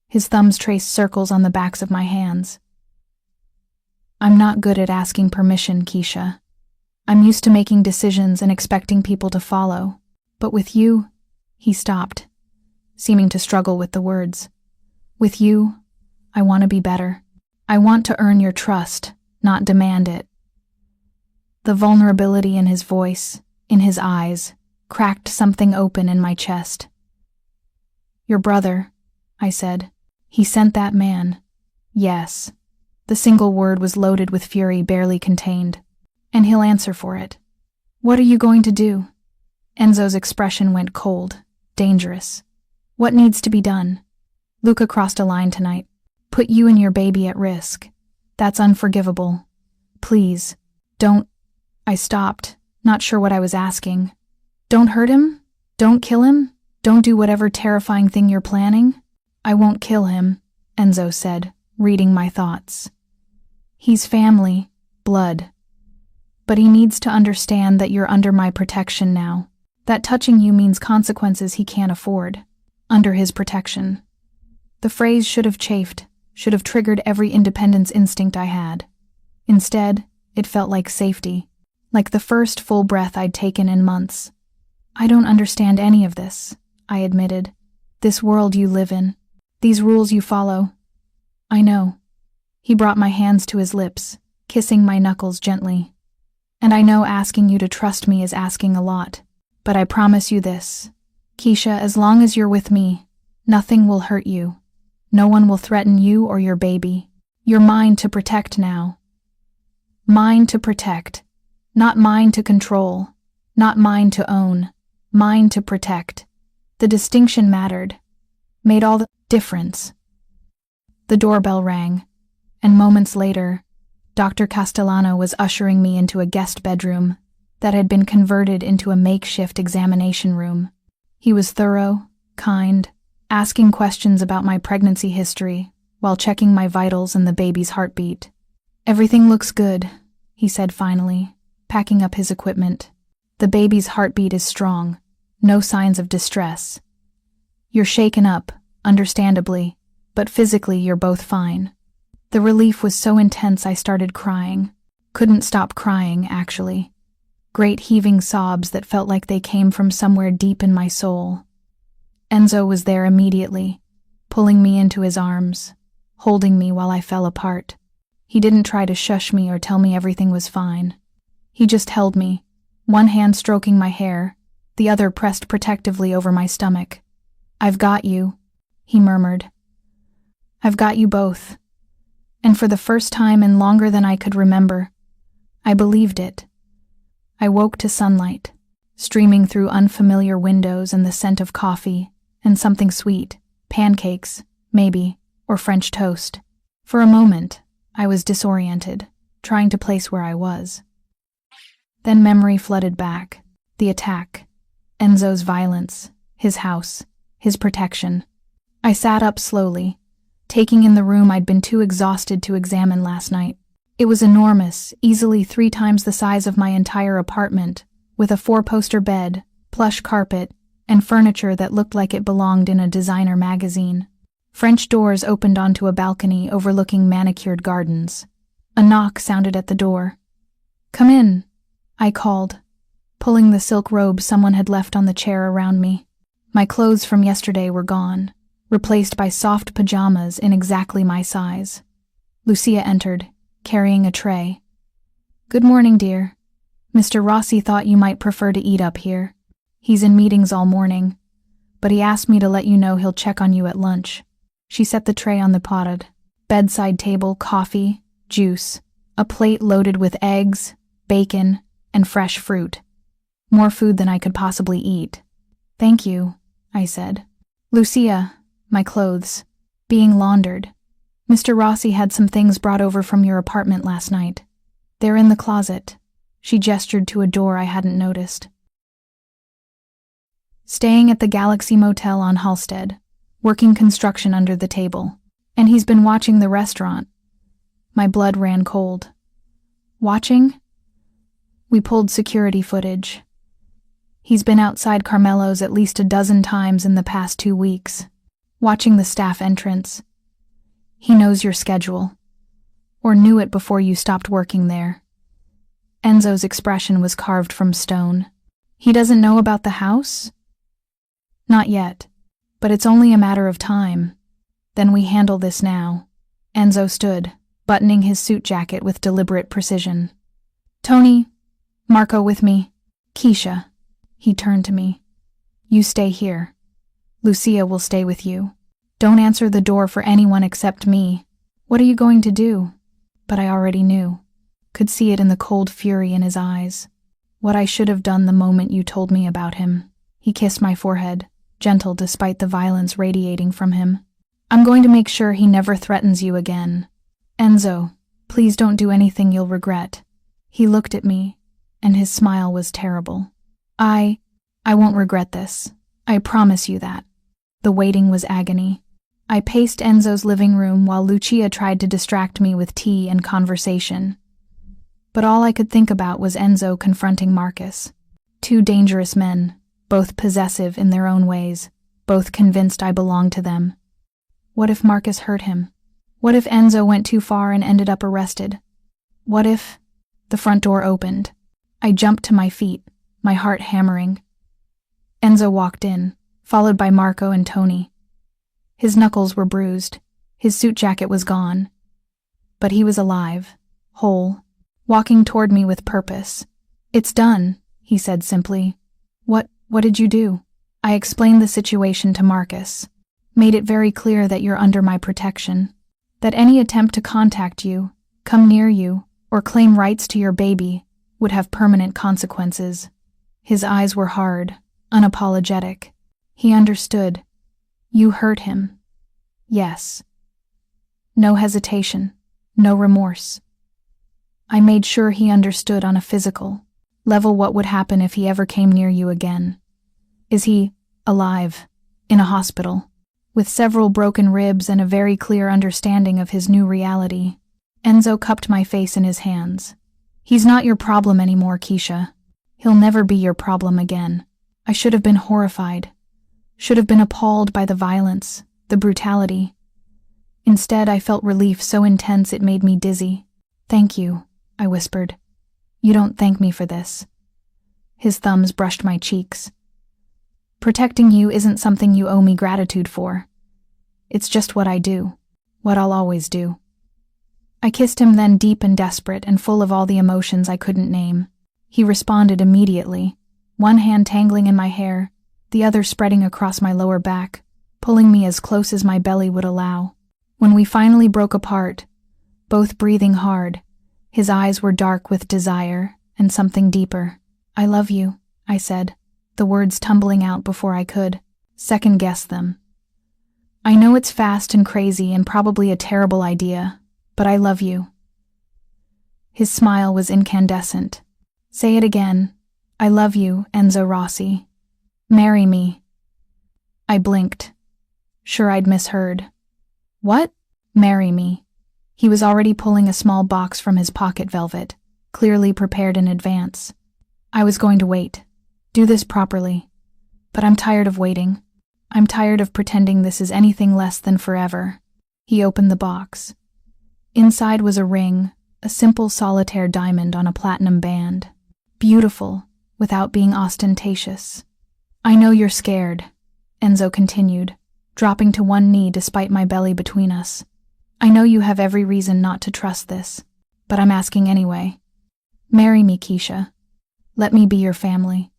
[SPEAKER 1] His thumbs traced circles on the backs of my hands. I'm not good at asking permission, Keisha. I'm used to making decisions and expecting people to follow. But with you, he stopped, seeming to struggle with the words. With you, I want to be better. I want to earn your trust, not demand it. The vulnerability in his voice, in his eyes, cracked something open in my chest. Your brother, I said. He sent that man. Yes. The single word was loaded with fury barely contained. And he'll answer for it. What are you going to do? Enzo's expression went cold, dangerous. What needs to be done? Luca crossed a line tonight. Put you and your baby at risk. That's unforgivable. Please, don't. I stopped, not sure what I was asking. Don't hurt him? Don't kill him? Don't do whatever terrifying thing you're planning? I won't kill him, Enzo said, reading my thoughts. He's family, blood. But he needs to understand that you're under my protection now. That touching you means consequences he can't afford. Under his protection. The phrase should have chafed, should have triggered every independence instinct I had. Instead, it felt like safety, like the first full breath I'd taken in months. I don't understand any of this, I admitted. This world you live in, these rules you follow. I know. He brought my hands to his lips, kissing my knuckles gently. And I know asking you to trust me is asking a lot. But I promise you this, Keisha, as long as you're with me, nothing will hurt you. No one will threaten you or your baby. You're mine to protect now. Mine to protect. Not mine to control. Not mine to own. Mine to protect. The distinction mattered. Made all the difference. The doorbell rang, and moments later, Dr. Castellano was ushering me into a guest bedroom that had been converted into a makeshift examination room. He was thorough, kind, asking questions about my pregnancy history while checking my vitals and the baby's heartbeat. Everything looks good, he said finally, packing up his equipment. The baby's heartbeat is strong, no signs of distress. You're shaken up, understandably, but physically you're both fine. The relief was so intense I started crying. Couldn't stop crying, actually. Great heaving sobs that felt like they came from somewhere deep in my soul. Enzo was there immediately, pulling me into his arms, holding me while I fell apart. He didn't try to shush me or tell me everything was fine. He just held me, one hand stroking my hair, the other pressed protectively over my stomach. I've got you, he murmured. I've got you both. And for the first time in longer than I could remember, I believed it. I woke to sunlight, streaming through unfamiliar windows and the scent of coffee and something sweet, pancakes, maybe, or French toast. For a moment, I was disoriented, trying to place where I was. Then memory flooded back. The attack, Enzo's violence, his house, his protection. I sat up slowly, taking in the room I'd been too exhausted to examine last night. It was enormous, easily 3 times the size of my entire apartment, with a 4-poster bed, plush carpet, and furniture that looked like it belonged in a designer magazine. French doors opened onto a balcony overlooking manicured gardens. A knock sounded at the door. Come in, I called, pulling the silk robe someone had left on the chair around me. My clothes from yesterday were gone, replaced by soft pajamas in exactly my size. Lucia entered, carrying a tray. Good morning, dear. Mr. Rossi thought you might prefer to eat up here. He's in meetings all morning, but he asked me to let you know he'll check on you at lunch. She set the tray on the potted bedside table, coffee, juice, a plate loaded with eggs, bacon, and fresh fruit. More food than I could possibly eat. Thank you, I said. Lucia, my clothes, being laundered. Mr. Rossi had some things brought over from your apartment last night. They're in the closet. She gestured to a door I hadn't noticed. staying at the Galaxy Motel on Halstead, working construction under the table. And he's been watching the restaurant. My blood ran cold. Watching? We pulled security footage. He's been outside Carmelo's at least a dozen times in the past 2 weeks, watching the staff entrance. He knows your schedule, or knew it before you stopped working there. Enzo's expression was carved from stone. He doesn't know about the house? Not yet, but it's only a matter of time. Then we handle this now. Enzo stood, buttoning his suit jacket with deliberate precision. Tony, Marco with me. Keisha. He turned to me. You stay here. Lucia will stay with you. Don't answer the door for anyone except me. What are you going to do? But I already knew. Could see it in the cold fury in his eyes. What I should have done the moment you told me about him. He kissed my forehead, gentle despite the violence radiating from him. I'm going to make sure he never threatens you again. Enzo, please don't do anything you'll regret. He looked at me, and his smile was terrible. I won't regret this. I promise you that. The waiting was agony. I paced Enzo's living room while Lucia tried to distract me with tea and conversation. But all I could think about was Enzo confronting Marcus. 2 dangerous men, both possessive in their own ways, both convinced I belonged to them. What if Marcus hurt him? What if Enzo went too far and ended up arrested? What if... The front door opened. I jumped to my feet, my heart hammering. Enzo walked in, followed by Marco and Tony. His knuckles were bruised. His suit jacket was gone. But he was alive, whole, walking toward me with purpose. It's done, he said simply. What did you do? I explained the situation to Marcus. Made it very clear that you're under my protection. That any attempt to contact you, come near you, or claim rights to your baby would have permanent consequences. His eyes were hard, unapologetic. He understood. You hurt him. Yes. No hesitation, no remorse. I made sure he understood on a physical level what would happen if he ever came near you again. Is he alive, in a hospital, with several broken ribs and a very clear understanding of his new reality? Enzo cupped my face in his hands. He's not your problem anymore, Keisha. He'll never be your problem again. I should have been horrified. Should have been appalled by the violence, the brutality. Instead, I felt relief so intense it made me dizzy. Thank you, I whispered. You don't thank me for this. His thumbs brushed my cheeks. Protecting you isn't something you owe me gratitude for. It's just what I do, what I'll always do. I kissed him then, deep and desperate and full of all the emotions I couldn't name. He responded immediately, one hand tangling in my hair, the other spreading across my lower back, pulling me as close as my belly would allow. When we finally broke apart, both breathing hard, his eyes were dark with desire and something deeper. I love you, I said, the words tumbling out before I could second-guess them. I know it's fast and crazy and probably a terrible idea, but I love you. His smile was incandescent. Say it again. I love you, Enzo Rossi. Marry me. I blinked. Sure I'd misheard. What? Marry me. He was already pulling a small box from his pocket velvet, clearly prepared in advance. I was going to wait. Do this properly. But I'm tired of waiting. I'm tired of pretending this is anything less than forever. He opened the box. Inside was a ring, a simple solitaire diamond on a platinum band. Beautiful, without being ostentatious. I know you're scared, Enzo continued, dropping to one knee despite my belly between us. I know you have every reason not to trust this, but I'm asking anyway. Marry me, Keisha. Let me be your family.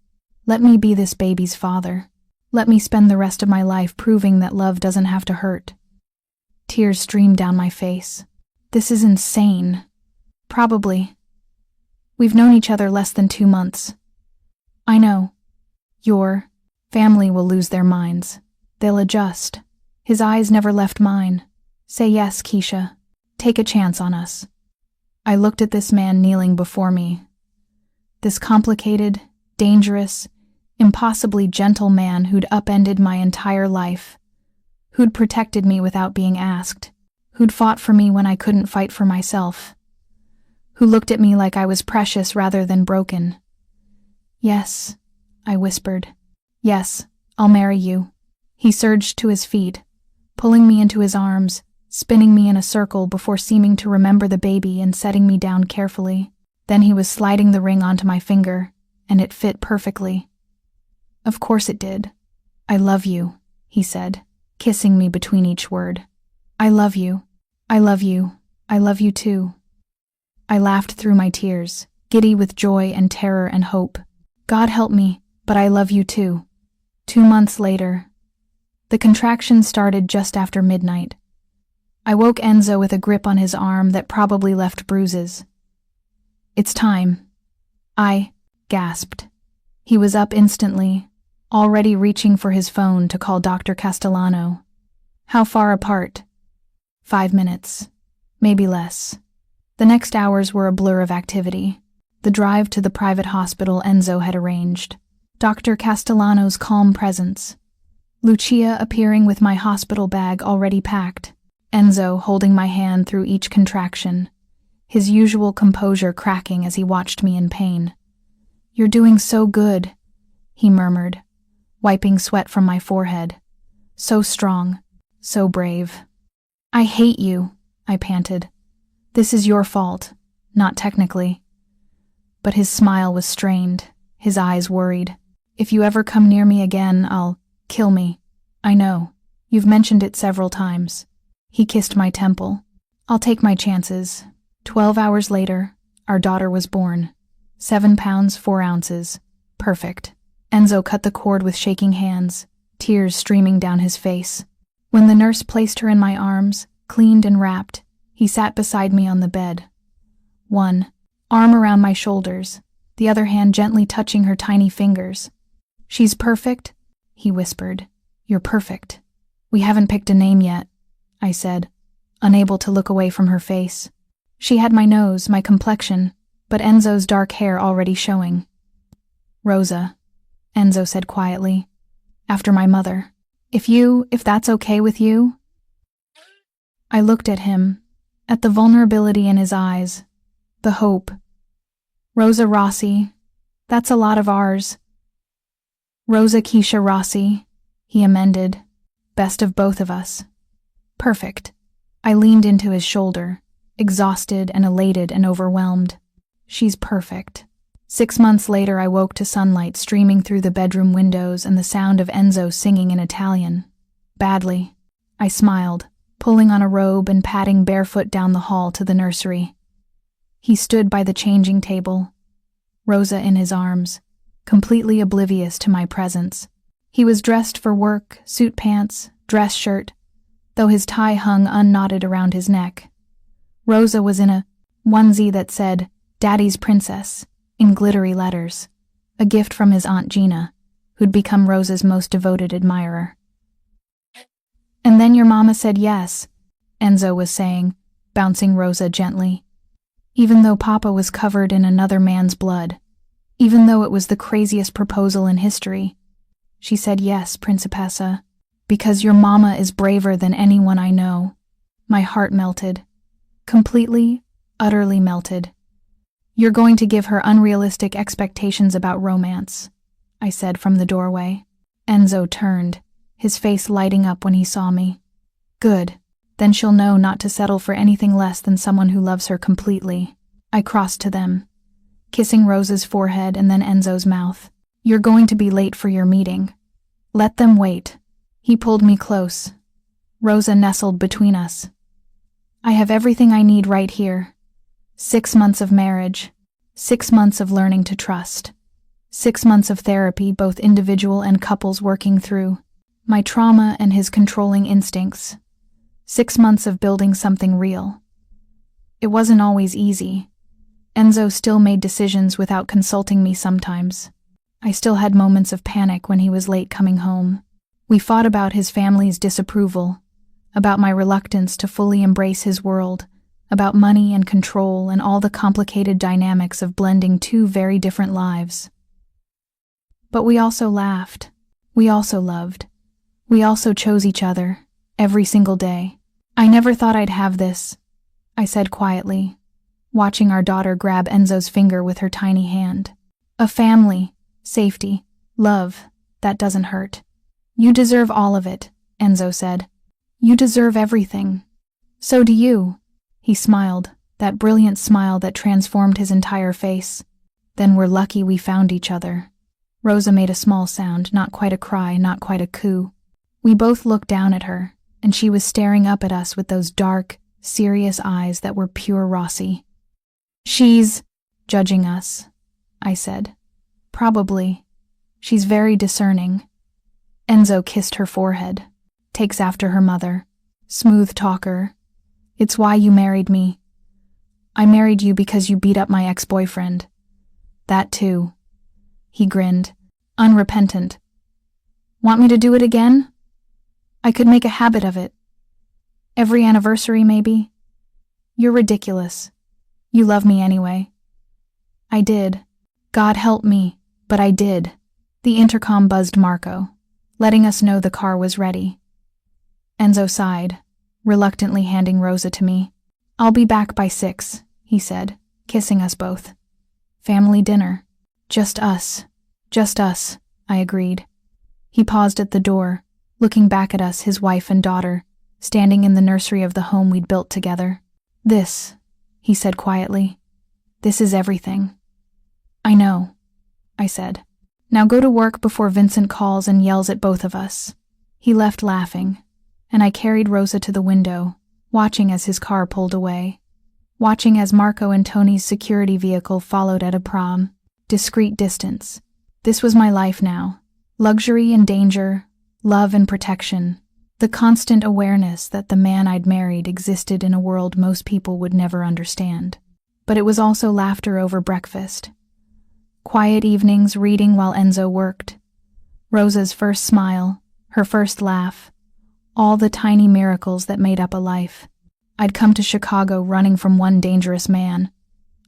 [SPEAKER 1] Let me be this baby's father. Let me spend the rest of my life proving that love doesn't have to hurt. Tears streamed down my face. This is insane. Probably. We've known each other less than 2 months. I know. Your family will lose their minds. They'll adjust. His eyes never left mine. Say yes, Keisha. Take a chance on us. I looked at this man kneeling before me. This complicated, dangerous, impossibly gentle man who'd upended my entire life, who'd protected me without being asked, who'd fought for me when I couldn't fight for myself, who looked at me like I was precious rather than broken. "Yes," I whispered. "Yes, I'll marry you." He surged to his feet, pulling me into his arms, spinning me in a circle before seeming to remember the baby and setting me down carefully. Then he was sliding the ring onto my finger, and it fit perfectly. Of course it did. "I love you," he said, kissing me between each word. "I love you. I love you. I love you too." I laughed through my tears, giddy with joy and terror and hope. "God help me, but I love you too." 2 months later, the contractions started just after midnight. I woke Enzo with a grip on his arm that probably left bruises. "It's time." I gasped. He was up instantly, already reaching for his phone to call Dr. Castellano. "How far apart?" 5 minutes, maybe less. The next hours were a blur of activity. The drive to the private hospital Enzo had arranged. Dr. Castellano's calm presence. Lucia appearing with my hospital bag already packed. Enzo holding my hand through each contraction, his usual composure cracking as he watched me in pain. "You're doing so good," he murmured, wiping sweat from my forehead. "So strong, so brave." "I hate you," I panted. "This is your fault, not technically." But his smile was strained, his eyes worried. "If you ever come near me again, I'll kill me. I know. You've mentioned it several times." He kissed my temple. "I'll take my chances." 12 hours later, our daughter was born. 7 pounds, 4 ounces. Perfect. Enzo cut the cord with shaking hands, tears streaming down his face. When the nurse placed her in my arms, cleaned and wrapped, he sat beside me on the bed. One arm around my shoulders, the other hand gently touching her tiny fingers. "She's perfect," he whispered. "You're perfect. We haven't picked a name yet," I said, unable to look away from her face. She had my nose, my complexion, but Enzo's dark hair already showing. "Rosa," Enzo said quietly, "after my mother. If that's okay with you?" I looked at him, at the vulnerability in his eyes, the hope. "Rosa Rossi, that's a lot of R's." "Rosa Keisha Rossi," he amended. "Best of both of us." "Perfect." I leaned into his shoulder, exhausted and elated and overwhelmed. "She's perfect." 6 months later, I woke to sunlight streaming through the bedroom windows and the sound of Enzo singing in Italian. Badly. I smiled, pulling on a robe and padding barefoot down the hall to the nursery. He stood by the changing table, Rosa in his arms, completely oblivious to my presence. He was dressed for work, suit pants, dress shirt, though his tie hung unknotted around his neck. Rosa was in a onesie that said, "Daddy's Princess," in glittery letters, a gift from his Aunt Gina, who'd become Rosa's most devoted admirer. "And then your mama said yes," Enzo was saying, bouncing Rosa gently. Even though Papa was covered in another man's blood, even though it was the craziest proposal in history, she said yes, Principessa, because your mama is braver than anyone I know. My heart melted. Completely, utterly melted. "You're going to give her unrealistic expectations about romance," I said from the doorway. Enzo turned, his face lighting up when he saw me. "Good. Then she'll know not to settle for anything less than someone who loves her completely." I crossed to them, kissing Rosa's forehead and then Enzo's mouth. "You're going to be late for your meeting. Let them wait." He pulled me close. Rosa nestled between us. "I have everything I need right here. 6 months of marriage, 6 months of learning to trust, 6 months of therapy, both individual and couples working through my trauma and his controlling instincts, 6 months of building something real. It wasn't always easy. Enzo still made decisions without consulting me sometimes. I still had moments of panic when he was late coming home. We fought about his family's disapproval, about my reluctance to fully embrace his world, about money and control and all the complicated dynamics of blending 2 very different lives. But we also laughed. We also loved. We also chose each other, every single day. I never thought I'd have this, I said quietly, watching our daughter grab Enzo's finger with her tiny hand. A family, safety, love, that doesn't hurt. You deserve all of it, Enzo said. You deserve everything. So do you. He smiled, that brilliant smile that transformed his entire face. Then we're lucky we found each other. Rosa made a small sound, not quite a cry, not quite a coo. We both looked down at her, and she was staring up at us with those dark, serious eyes that were pure Rossi. She's judging us, I said. Probably. She's very discerning. Enzo kissed her forehead. Takes after her mother. Smooth talker. It's why you married me. I married you because you beat up my ex-boyfriend. That too. He grinned. Unrepentant. Want me to do it again? I could make a habit of it. Every anniversary, maybe? You're ridiculous. You love me anyway. I did. God help me, but I did. The intercom buzzed Marco, letting us know the car was ready. Enzo sighed, reluctantly handing Rosa to me. I'll be back by 6, he said, kissing us both. Family dinner. Just us, I agreed. He paused at the door, looking back at us, his wife and daughter, standing in the nursery of the home we'd built together. This, he said quietly, this is everything. I know, I said. Now go to work before Vincent calls and yells at both of us. He left laughing, and I carried Rosa to the window, watching as his car pulled away, watching as Marco and Tony's security vehicle followed at a discreet distance. This was my life now. Luxury and danger, love and protection, the constant awareness that the man I'd married existed in a world most people would never understand. But it was also laughter over breakfast. Quiet evenings reading while Enzo worked. Rosa's first smile, her first laugh, all the tiny miracles that made up a life. I'd come to Chicago running from one dangerous man.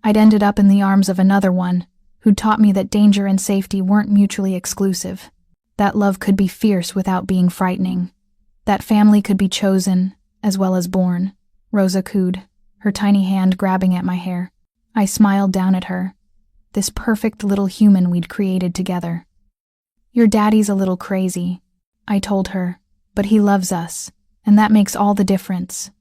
[SPEAKER 1] I'd ended up in the arms of another one, who taught me that danger and safety weren't mutually exclusive. That love could be fierce without being frightening. That family could be chosen, as well as born. Rosa cooed, her tiny hand grabbing at my hair. I smiled down at her. This perfect little human we'd created together. Your daddy's a little crazy, I told her, but he loves us, and that makes all the difference.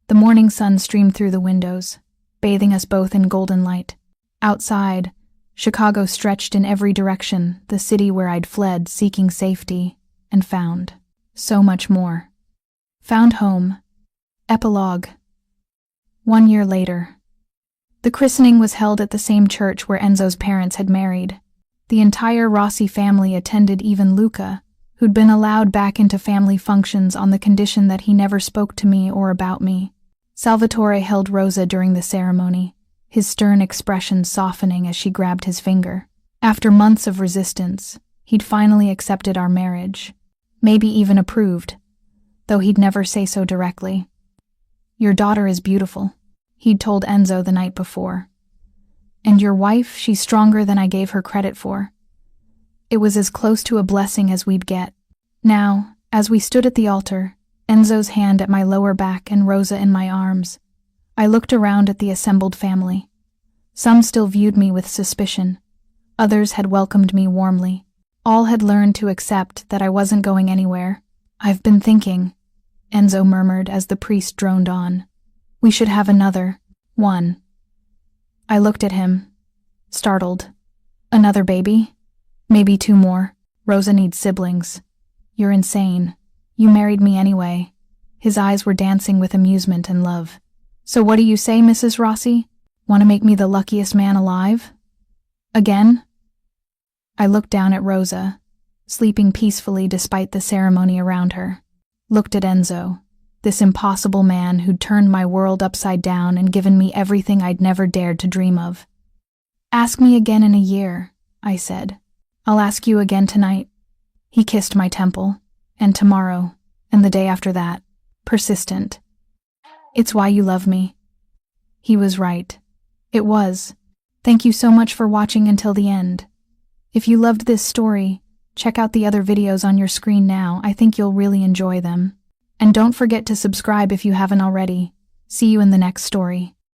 [SPEAKER 1] The morning sun streamed through the windows, bathing us both in golden light. Outside, Chicago stretched in every direction, the city where I'd fled seeking safety, and found so much more. Found home. Epilogue. 1 year later. The christening was held at the same church where Enzo's parents had married. The entire Rossi family attended, even Luca, who'd been allowed back into family functions on the condition that he never spoke to me or about me. Salvatore held Rosa during the ceremony, his stern expression softening as she grabbed his finger. After months of resistance, he'd finally accepted our marriage, maybe even approved, though he'd never say so directly. Your daughter is beautiful, he'd told Enzo the night before. And your wife, she's stronger than I gave her credit for. It was as close to a blessing as we'd get. Now, as we stood at the altar, Enzo's hand at my lower back and Rosa in my arms, I looked around at the assembled family. Some still viewed me with suspicion. Others had welcomed me warmly. All had learned to accept that I wasn't going anywhere. I've been thinking, Enzo murmured as the priest droned on. We should have another one. I looked at him, startled. Another baby? Maybe 2 more. Rosa needs siblings. You're insane. You married me anyway. His eyes were dancing with amusement and love. So what do you say, Mrs. Rossi? Want to make me the luckiest man alive? Again? I looked down at Rosa, sleeping peacefully despite the ceremony around her. Looked at Enzo, this impossible man who'd turned my world upside down and given me everything I'd never dared to dream of. Ask me again in a year, I said. I'll ask you again tonight. He kissed my temple, and tomorrow, and the day after that, persistent. It's why you love me. He was right. It was. Thank you so much for watching until the end. If you loved this story, check out the other videos on your screen now. I think you'll really enjoy them. And don't forget to subscribe if you haven't already. See you in the next story.